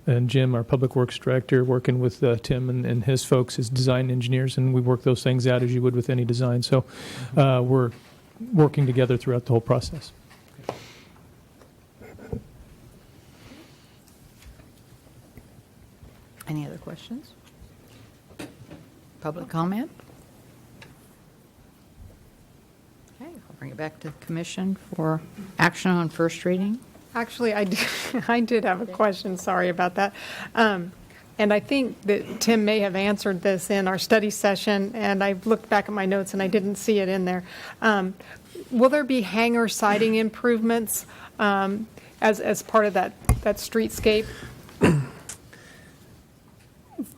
and Jim, our public works director, working with Tim and his folks as design engineers, and we work those things out as you would with any design. So we're working together throughout the whole process. Any other questions? Public comment? Okay, I'll bring it back to the commission for action on first reading. Actually, I did have a question, sorry about that. And I think that Tim may have answered this in our study session, and I looked back at my notes and I didn't see it in there. Will there be hangar siding improvements as part of that streetscape?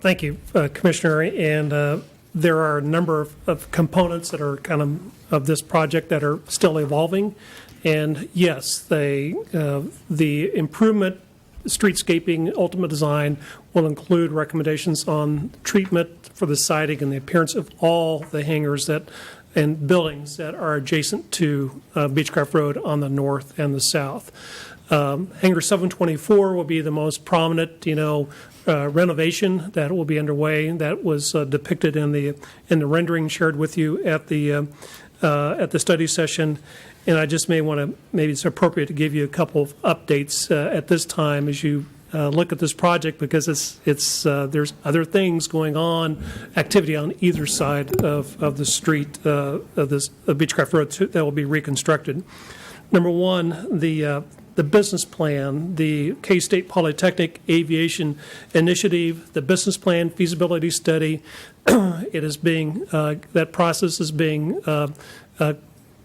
Thank you, Commissioner. And there are a number of components that are kind of this project that are still evolving. And yes, the improvement, streetscaping, ultimate design will include recommendations on treatment for the siding and the appearance of all the hangars and buildings that are adjacent to Beechcraft Road on the north and the south. Hangar 724 will be the most prominent, renovation that will be underway. That was depicted in the rendering shared with you at the study session. And I just maybe it's appropriate to give you a couple of updates at this time as you look at this project, because there's other things going on, activity on either side of the street of Beechcraft Road that will be reconstructed. Number one, the business plan, the K-State Polytechnic Aviation Initiative, the business plan feasibility study, that process is being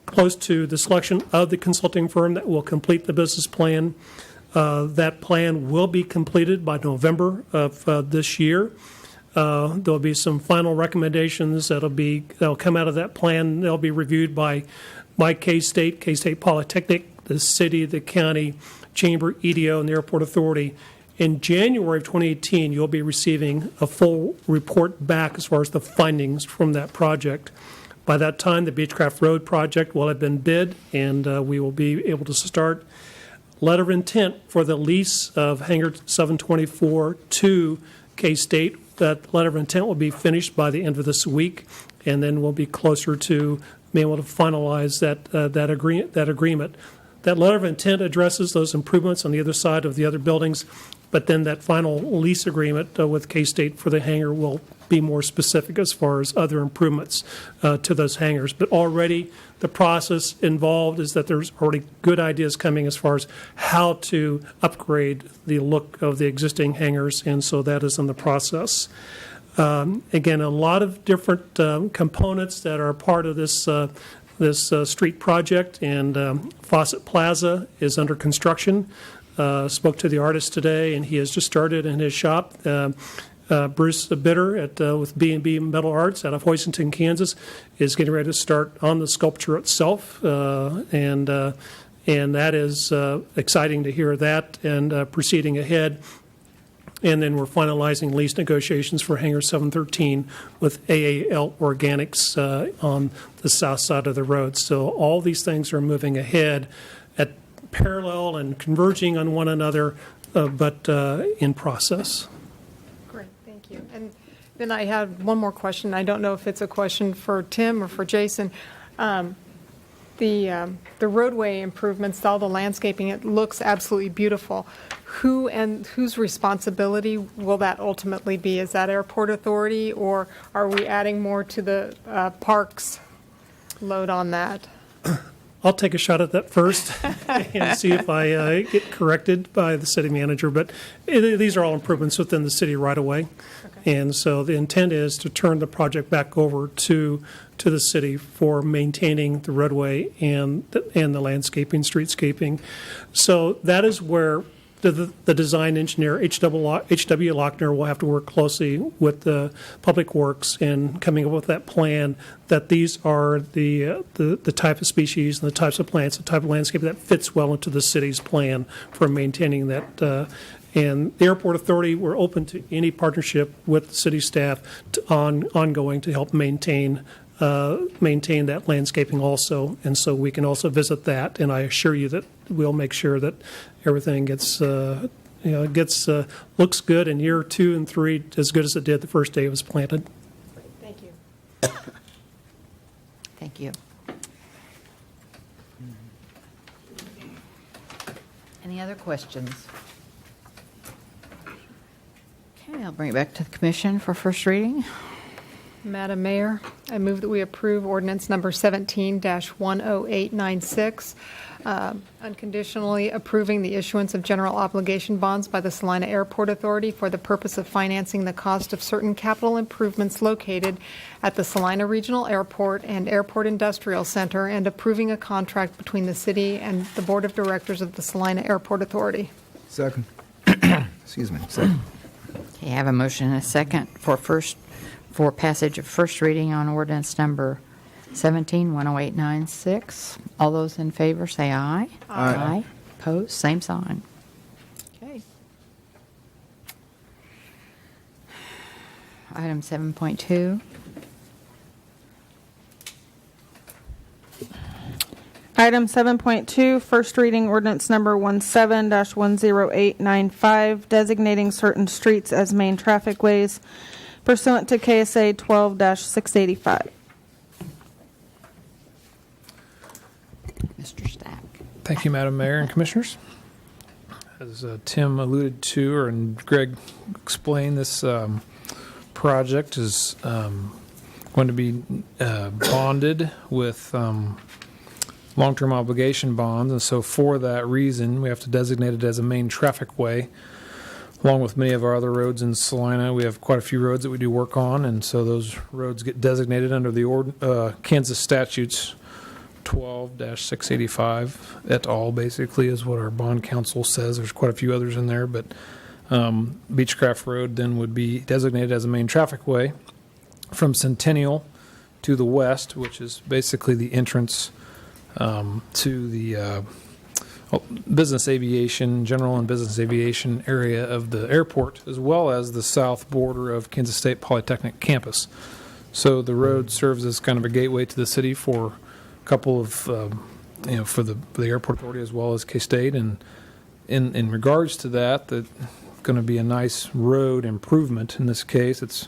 close to the selection of the consulting firm that will complete the business plan. That plan will be completed by November of this year. There'll be some final recommendations that'll come out of that plan. They'll be reviewed by K-State Polytechnic, the city, the county, chamber, EDO, and the airport authority. In January of 2018, you'll be receiving a full report back as far as the findings from that project. By that time, the Beechcraft Road project will have been bid, and we will be able to start. Letter of intent for the lease of Hangar 724 to K-State. That letter of intent will be finished by the end of this week, and then we'll be closer to being able to finalize that agreement. That letter of intent addresses those improvements on the other side of the other buildings, but then that final lease agreement with K-State for the hangar will be more specific as far as other improvements to those hangars. But already the process involved is that there's already good ideas coming as far as how to upgrade the look of the existing hangars, and so that is in the process. Again, a lot of different components that are part of this street project, and Fawcett Plaza is under construction. Spoke to the artist today, and he has just started in his shop. Bruce Bitter with B&B Metal Arts out of Hoisington, Kansas, is getting ready to start on the sculpture itself, and that is exciting to hear that, and proceeding ahead. And then we're finalizing lease negotiations for Hangar 713 with AAL Organics on the south side of the road. So all these things are moving ahead at parallel and converging on one another, but in process. Great, thank you. And then I have one more question. I don't know if it's a question for Tim or for Jason. The roadway improvements, all the landscaping, it looks absolutely beautiful. Whose responsibility will that ultimately be? Is that Airport Authority, or are we adding more to the parks load on that? I'll take a shot at that first and see if I get corrected by the city manager. But these are all improvements within the city right away. Okay. And so the intent is to turn the project back over to the city for maintaining the roadway and the landscaping, streetscaping. So that is where the design engineer, H.W. Lochner, will have to work closely with the Public Works in coming up with that plan, that these are the type of species and the types of plants, the type of landscape that fits well into the city's plan for maintaining that. And the Airport Authority, we're open to any partnership with the city staff ongoing to help maintain that landscaping also. And so we can also visit that, and I assure you that we'll make sure that everything gets, looks good in year 2 and 3, as good as it did the first day it was planted. Thank you. Thank you. Any other questions? Okay, I'll bring it back to the commission for first reading. Madam Mayor, I move that we approve ordinance number 17-10896, unconditionally approving the issuance of general obligation bonds by the Salina Airport Authority for the purpose of financing the cost of certain capital improvements located at the Salina Regional Airport and Airport Industrial Center, and approving a contract between the city and the Board of Directors of the Salina Airport Authority. Second. Excuse me, second. Okay, I have a motion and a second for passage of first reading on ordinance number 17-10896. All those in favor say aye. Aye. Opposed, same sign. Okay. Item 7.2. Item 7.2, first reading ordinance number 17-10895, designating certain streets as main traffic ways pursuant to KSA 12-685. Mr. Stack. Thank you, Madam Mayor and Commissioners. As Tim alluded to, and Greg explained, this project is going to be bonded with long-term obligation bonds, and so for that reason, we have to designate it as a main traffic way. Along with many of our other roads in Salina, we have quite a few roads that we do work on, and so those roads get designated under the Kansas statutes 12-685 et al. Basically is what our bond counsel says. There's quite a few others in there, but Beechcraft Road then would be designated as a main traffic way from Centennial to the west, which is basically the entrance to the business aviation, general and business aviation area of the airport, as well as the south border of Kansas State Polytechnic campus. So the road serves as kind of a gateway to the city for a couple of, for the airport authority as well as K-State. And in regards to that, that's going to be a nice road improvement. In this case, it's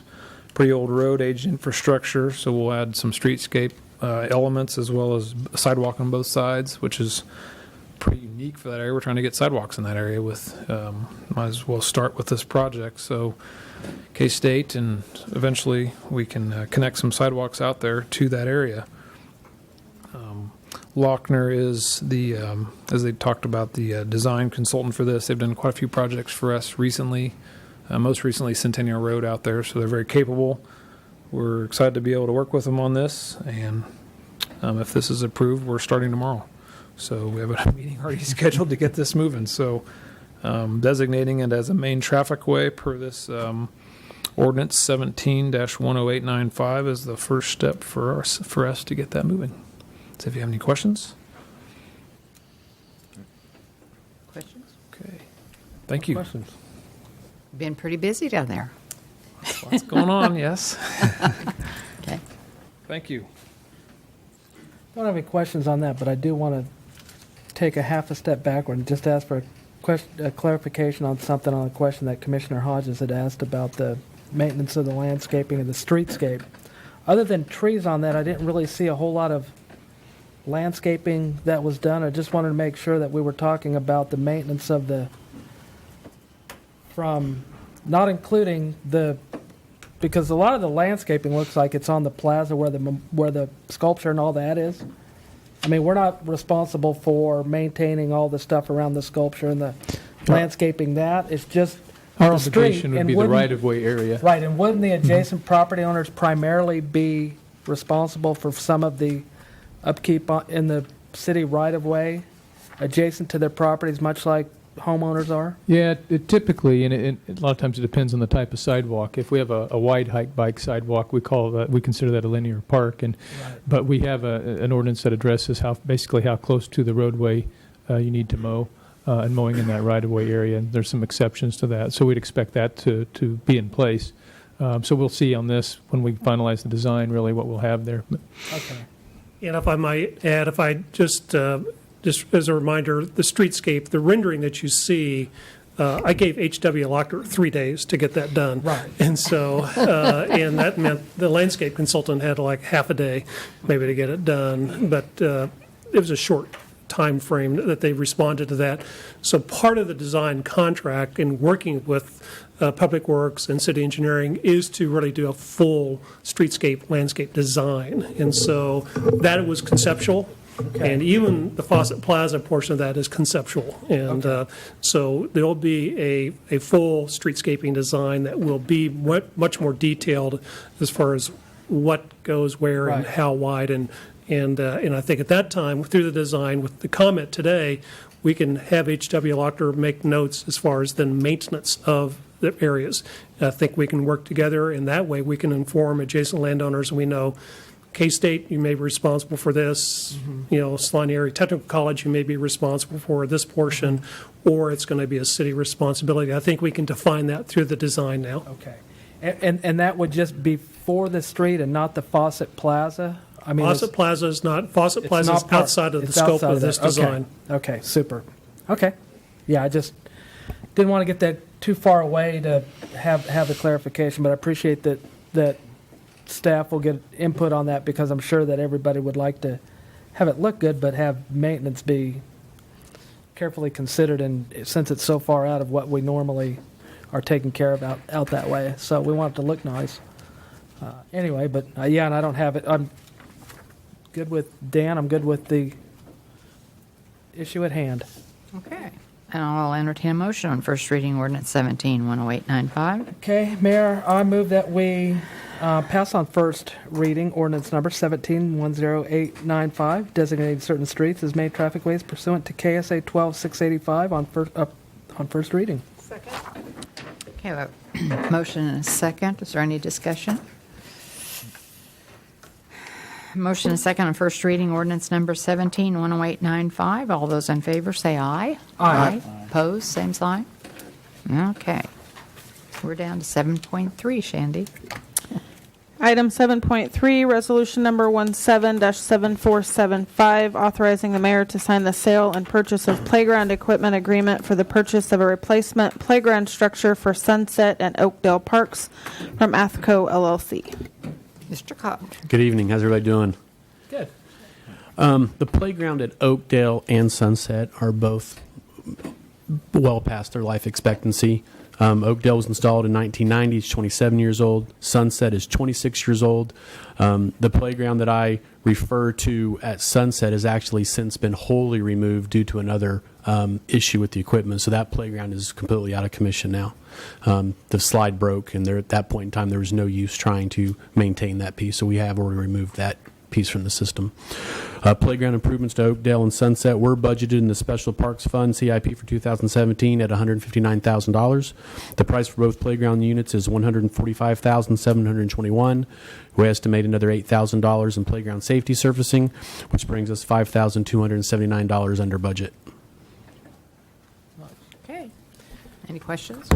pretty old road, aged infrastructure, so we'll add some streetscape elements as well as a sidewalk on both sides, which is pretty unique for that area. We're trying to get sidewalks in that area with, might as well start with this project. So K-State, and eventually we can connect some sidewalks out there to that area. Lochner is the, as they talked about, the design consultant for this. They've done quite a few projects for us recently, most recently Centennial Road out there, so they're very capable. We're excited to be able to work with them on this, and if this is approved, we're starting tomorrow. So we have a meeting already scheduled to get this moving. So designating it as a main traffic way per this ordinance 17-10895 is the first step for us to get that moving. So if you have any questions. Questions? Okay. Thank you. Questions? Been pretty busy down there. Lots going on, yes. Okay. Thank you. Don't have any questions on that, but I do want to take a half a step backward and just ask for a clarification on something on a question that Commissioner Hodges had asked about the maintenance of the landscaping and the streetscape. Other than trees on that, I didn't really see a whole lot of landscaping that was done. I just wanted to make sure that we were talking about the maintenance of from not including because a lot of the landscaping looks like it's on the plaza where the sculpture and all that is. I mean, we're not responsible for maintaining all the stuff around the sculpture and the landscaping that. It's just Our the street. obligation would And be the wouldn't- right-of-way area. Right, and wouldn't the adjacent property owners primarily be responsible for some of the upkeep in the city right-of-way adjacent to their properties, much like homeowners are? Yeah, it typically, and a lot of times it depends on the type of sidewalk. If we have a wide hike bike sidewalk, we consider that a linear park, but we have an ordinance that addresses basically how close to the roadway you need to mow, and mowing in that right-of-way area, and there's some exceptions to that. So we'd expect that to be in place. So we'll see on this when we finalize the design, really what we'll have there. Okay. And if I might add, if I just as a reminder, the streetscape, the rendering that you see, I gave H.W. Lochter 3 days to get that done. Right. And so, and that meant the landscape consultant had like half a day maybe to get it done. But it was a short time frame that they responded to that. So part of the design contract in working with Public Works and City Engineering is to really do a full streetscape landscape design. And so that was conceptual. Okay. And even the Fawcett Plaza portion of that is conceptual. And so there'll be a full streetscaping design that will be much more detailed as far as what goes where and Right. how wide. And I think at that time, through the design, with the comment today, we can have H.W. Lochter make notes as far as the maintenance of the areas. I think we can work together, and that way we can inform adjacent landowners, and we know K-State, you may be responsible for this, Salina Area Technical College, you may be responsible for this portion, or it's going to be a city responsibility. I think we can define that through the design now. Okay. And that would just be for the street and not the Fawcett Plaza? I mean, Fawcett Plaza is it's outside of the it's scope outside of this that. design. Okay, super. Okay. Yeah, I just didn't want to get that too far away to have the clarification, but I appreciate that staff will get input on that, because I'm sure that everybody would like to have it look good, but have maintenance be carefully considered, and since it's so far out of what we normally are taking care of out that way. So we want it to look nice. Anyway, but yeah, and I don't have it. I'm good with Dan. I'm good with the issue at hand. Okay. And I'll entertain a motion on first reading ordinance 17-10895. Okay, Mayor, I move that we pass on first reading ordinance number 17-10895, designating certain streets as main traffic ways pursuant to KSA 12685 on first reading. Second. Okay, we have a motion and a second. Is there any discussion? Motion and a second on first reading ordinance number 17-10895. All those in favor say aye. Aye. Opposed, same sign. Okay. We're down to 7.3, Shandy. Item 7.3, resolution number 17-7475, authorizing the mayor to sign the sale and purchase of playground equipment agreement for the purchase of a replacement playground structure for Sunset and Oakdale Parks from Athco LLC. Mr. Cobb. Good evening. How's everybody doing? Good. The playground at Oakdale and Sunset are both well past their life expectancy. Oakdale was installed in 1990. It's 27 years old. Sunset is 26 years old. The playground that I refer to at Sunset has actually since been wholly removed due to another issue with the equipment. So that playground is completely out of commission now. The slide broke, and there, at that point in time, there was no use trying to maintain that piece. So we have already removed that piece from the system. Playground improvements to Oakdale and Sunset were budgeted in the Special Parks Fund CIP for 2017 at $159,000. The price for both playground units is $145,721. We estimate another $8,000 in playground safety surfacing, which brings us $5,279 under budget. Okay. Any questions?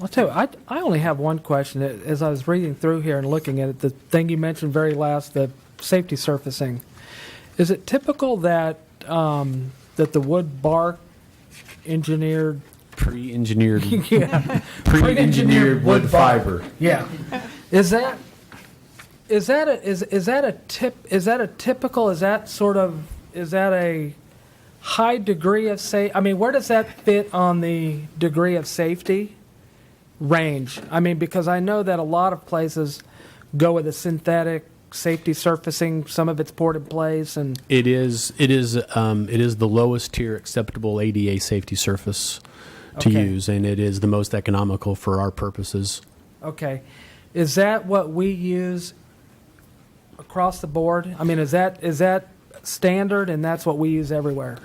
I'll tell you, I only have one question. As I was reading through here and looking at it, the thing you mentioned very last, the safety surfacing, is it typical that that the wood bark engineered Pre-engineered, yeah, pre-engineered wood fiber. yeah, is that a high degree of safety? I mean, where does that fit on the degree of safety range? I mean, because I know that a lot of places go with a synthetic safety surfacing. Some of it's poured in place, and It is the lowest tier acceptable ADA safety surface to Okay. use, and it is the most economical for our purposes. okay, is that what we use across the board? I mean, is that standard, and that's what we use everywhere?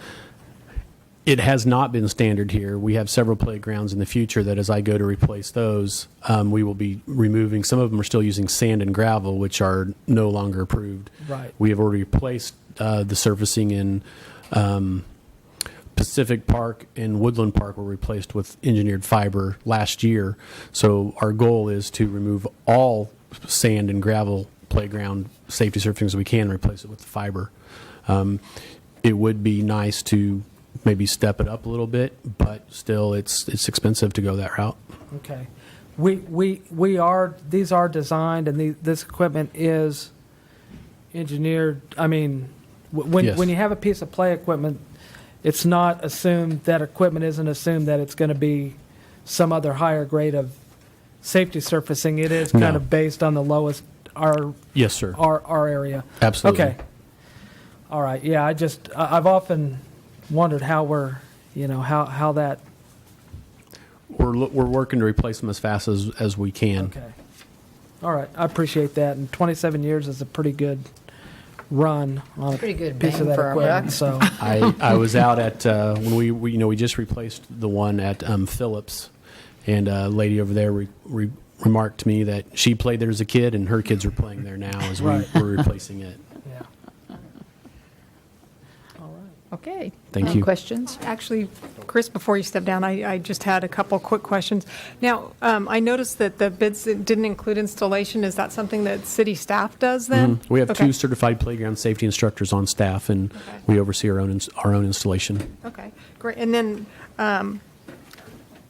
It has not been standard here. We have several playgrounds in the future that as I go to replace those, we will be removing. Some of them are still using sand and gravel, which are no longer approved. Right. We have already replaced the surfacing in Pacific Park and Woodland Park were replaced with engineered fiber last year. So our goal is to remove all sand and gravel playground safety surfacing as we can and replace it with the fiber. It would be nice to maybe step it up a little bit, but still it's expensive to go that route. Okay. These are designed, and this equipment is engineered. I mean, Yes. when you have a piece of play equipment, it's not assumed, that equipment isn't assumed that it's going to be some other higher grade of safety surfacing. It is kind No. of based on the lowest, Yes, sir. our area. Absolutely. Okay. All right. Yeah, I've often wondered how how that. We're working to replace them as fast as we can. Okay. All right. I appreciate that. And 27 years is a pretty good run on Pretty a good piece bang of that for our equipment. buck. So I was out at when we just replaced the one at Phillips, and a lady over there remarked to me that she played there as a kid, and her kids are playing there now as we Right. were replacing it. yeah. Okay. Thank Any you. questions? Actually, Chris, before you step down, I just had a couple quick questions. Now, I noticed that the bids didn't include installation. Is that something that city staff does then? We have Okay. 2 certified playground safety instructors on staff, and Okay. we oversee our own installation. Okay, great. And then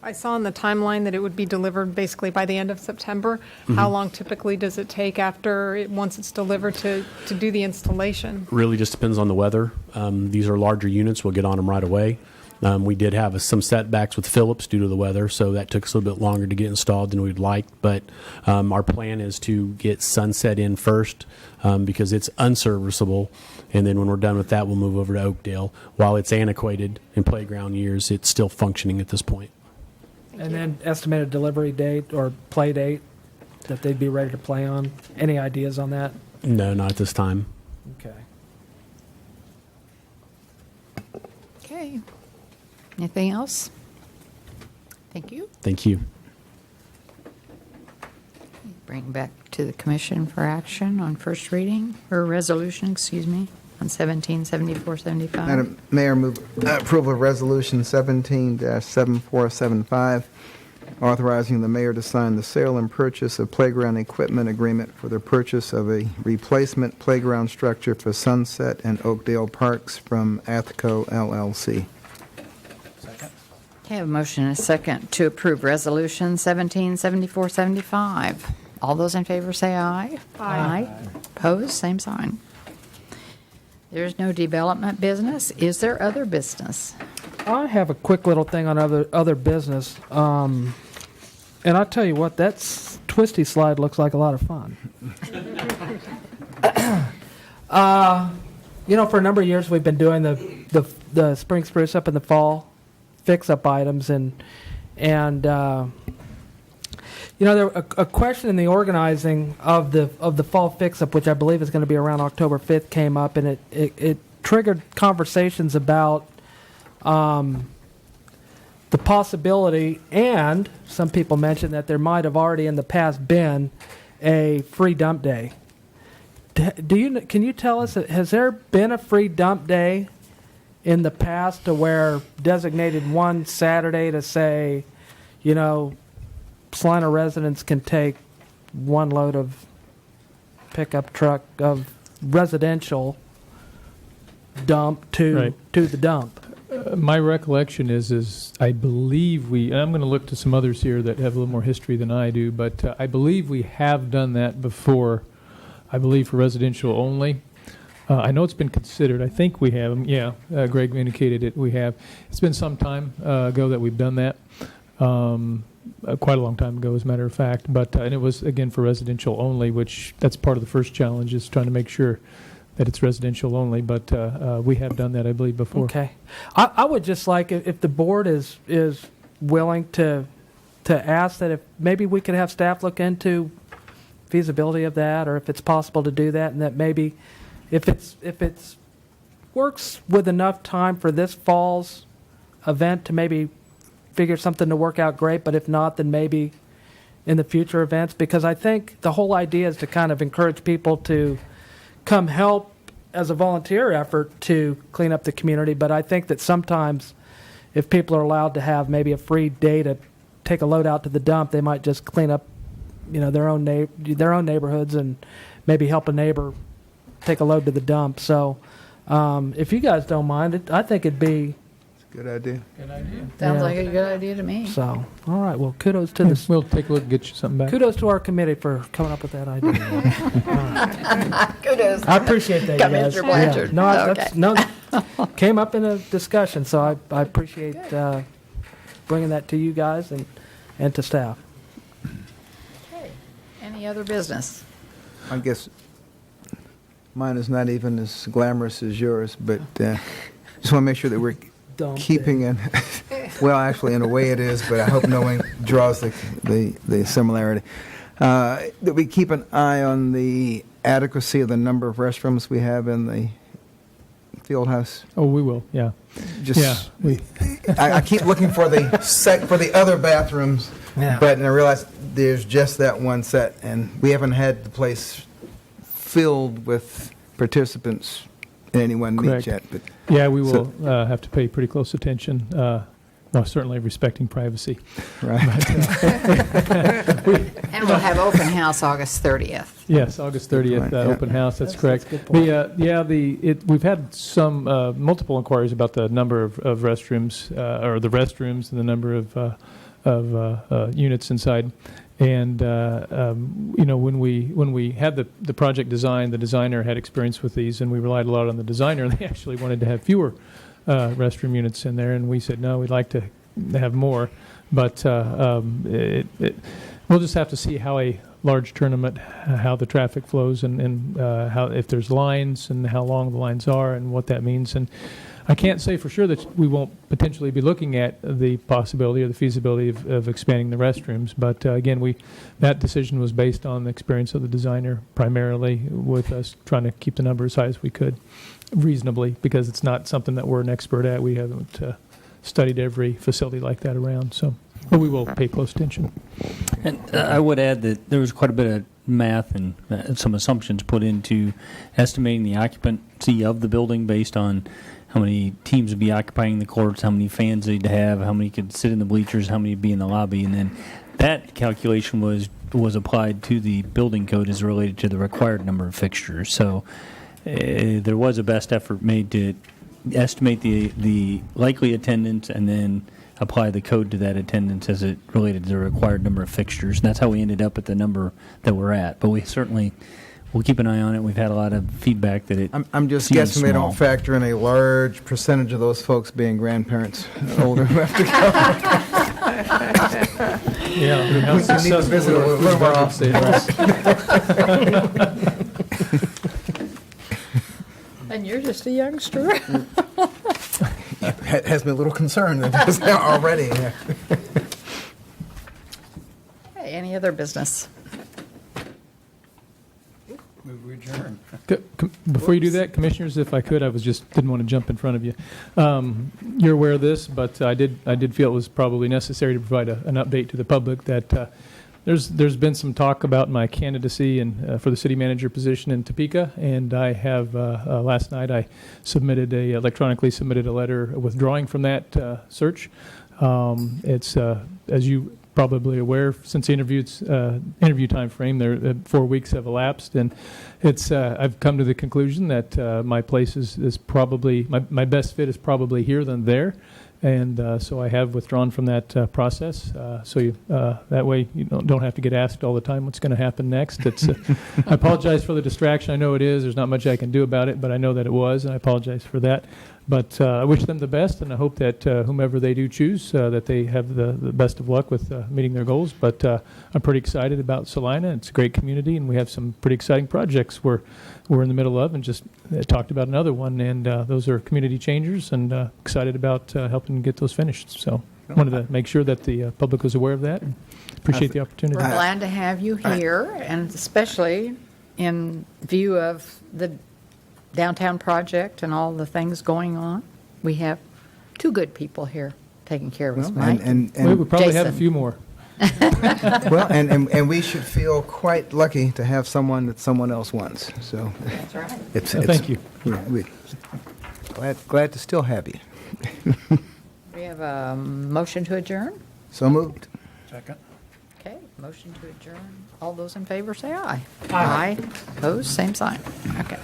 I saw in the timeline that it would be delivered basically by the end of September. How long typically does it take once it's delivered to do the installation? Really just depends on the weather. These are larger units. We'll get on them right away. We did have some setbacks with Phillips due to the weather, so that took us a little bit longer to get installed than we'd like. But our plan is to get Sunset in first because it's unserviceable. And then when we're done with that, we'll move over to Oakdale. While it's antiquated in playground years, it's still functioning at this point. And then estimated delivery date or play date that they'd be ready to play on. Any ideas on that? No, not at this time. Okay. Okay. Anything else? Thank you. Thank you. Bring back to the commission for action on first reading, or resolution, excuse me, on 177475. Madam Mayor, move approval of Resolution 17-7475, authorizing the mayor to sign the sale and purchase of playground equipment agreement for the purchase of a replacement playground structure for Sunset and Oakdale Parks from Athco LLC. Okay, I have a motion and a second to approve resolution 177475. All those in favor say aye. Aye. Opposed, same sign. There's no development business. Is there other business? I have a quick little thing on other business. And I'll tell you what, that twisty slide looks like a lot of fun. For a number of years we've been doing the spring spruce up in the fall fix-up items, and there a question in the organizing of the fall fix-up, which I believe is going to be around October 5th, came up, and it triggered conversations about the possibility, and some people mentioned that there might have already in the past been a free dump day. Can you tell us, has there been a free dump day in the past to where designated one Saturday to say, Salina residents can take one load of pickup truck of residential dump to the dump? My recollection is I believe and I'm going to look to some others here that have a little more history than I do, but I believe we have done that before, I believe for residential only. I know it's been considered. I think we have. Greg indicated it. We have. It's been some time ago that we've done that. Quite a long time ago, as a matter of fact. But and it was, again, for residential only, which that's part of the first challenge is trying to make sure that it's residential only. But we have done that, I believe, before. Okay. I would just like, if the board is willing to ask that if maybe we could have staff look into feasibility of that, or if it's possible to do that, and that maybe if it's works with enough time for this fall's event to maybe figure something to work out great, but if not, then maybe in the future events, because I think the whole idea is to kind of encourage people to come help as a volunteer effort to clean up the community. But I think that sometimes if people are allowed to have maybe a free day to take a load out to the dump, they might just clean up, their own neighborhoods and maybe help a neighbor take a load to the dump. So if you guys don't mind, I think it'd be Good idea. Sounds like a good idea to me. so. All right. Well, kudos to this. We'll take a look and get you something back. Kudos to our committee for coming up with that idea. Kudos. I appreciate that, you guys. Commissioner Blanchard. No, Okay. that's, no, came up in a discussion, so I appreciate bringing that to you guys and to staff. Okay. Any other business? I guess mine is not even as glamorous as yours, but just want to make sure that we're Don't keeping in, well, actually, in a way it is, but I hope no one draws the similarity. That we keep an eye on the adequacy of the number of restrooms we have in the field house. Oh, we will, yeah. Just, Yeah, I keep looking for the other bathrooms, Yeah. but I realize there's just that one set, and we haven't had the place filled with participants in any one meet Correct. yet. But Yeah, we will have to pay pretty close attention, well, certainly respecting privacy. right. And we'll have open house August 30th. Yes, August 30th, point, yeah. open house, that's correct. a good point. We've had some, multiple inquiries about the number of restrooms, or the restrooms and the number of units inside. And, when we had the project design, the designer had experience with these, and we relied a lot on the designer. They actually wanted to have fewer restroom units in there, and we said, no, we'd like to have more. But we'll just have to see how a large tournament, how the traffic flows, and how, if there's lines, and how long the lines are, and what that means. And I can't say for sure that we won't potentially be looking at the possibility or the feasibility of expanding the restrooms. But again, that decision was based on the experience of the designer primarily, with us trying to keep the number as high as we could reasonably, because it's not something that we're an expert at. We haven't studied every facility like that around. So, but we will pay close attention. And I would add that there was quite a bit of math and some assumptions put into estimating the occupancy of the building based on how many teams would be occupying the courts, how many fans they'd have, how many could sit in the bleachers, how many would be in the lobby. And then that calculation was applied to the building code as related to the required number of fixtures. So there was a best effort made to estimate the likely attendance and then apply the code to that attendance as it related to the required number of fixtures. And that's how we ended up at the number that we're at. But we'll keep an eye on it. We've had a lot of feedback that it I'm just seems guessing they don't small. factor in a large percentage of those folks being grandparents, older who have to go. Yeah, how We need to successful visit were a little more often. And you're just a youngster. Has me a little concerned that it's now already. Yeah. Okay, any other business? Before you do that, Commissioners, if I could, didn't want to jump in front of you. You're aware of this, but I did feel it was probably necessary to provide an update to the public that there's been some talk about my candidacy for the city manager position in Topeka, and I have last night I electronically submitted a letter withdrawing from that search. It's as you probably aware, since the interview time frame, 4 weeks have elapsed, and I've come to the conclusion that my place is probably my best fit is probably here than there, and so I have withdrawn from that process. So that way you don't have to get asked all the time what's going to happen next. I apologize for the distraction. I know it is. There's not much I can do about it, but I know that it was, and I apologize for that. But I wish them the best, and I hope that whomever they do choose, that they have the best of luck with meeting their goals. But I'm pretty excited about Salina. It's a great community, and we have some pretty exciting projects we're in the middle of, and just talked about another one. And those are community changers, and excited about helping get those finished. So wanted to make sure that the public was aware of that, and appreciate the opportunity. We're glad to have you here, and especially in view of the downtown project and all the things going on. We have two good people here taking care of us, Well, Mike. We probably have a Jason. few more. Well, and we should feel quite lucky to have someone that someone else wants, so. That's right. It's, Thank you. Glad to still have you. We have a motion to adjourn? So moved. Okay, motion to adjourn. All those in favor say aye. Aye. Opposed, same sign. Okay.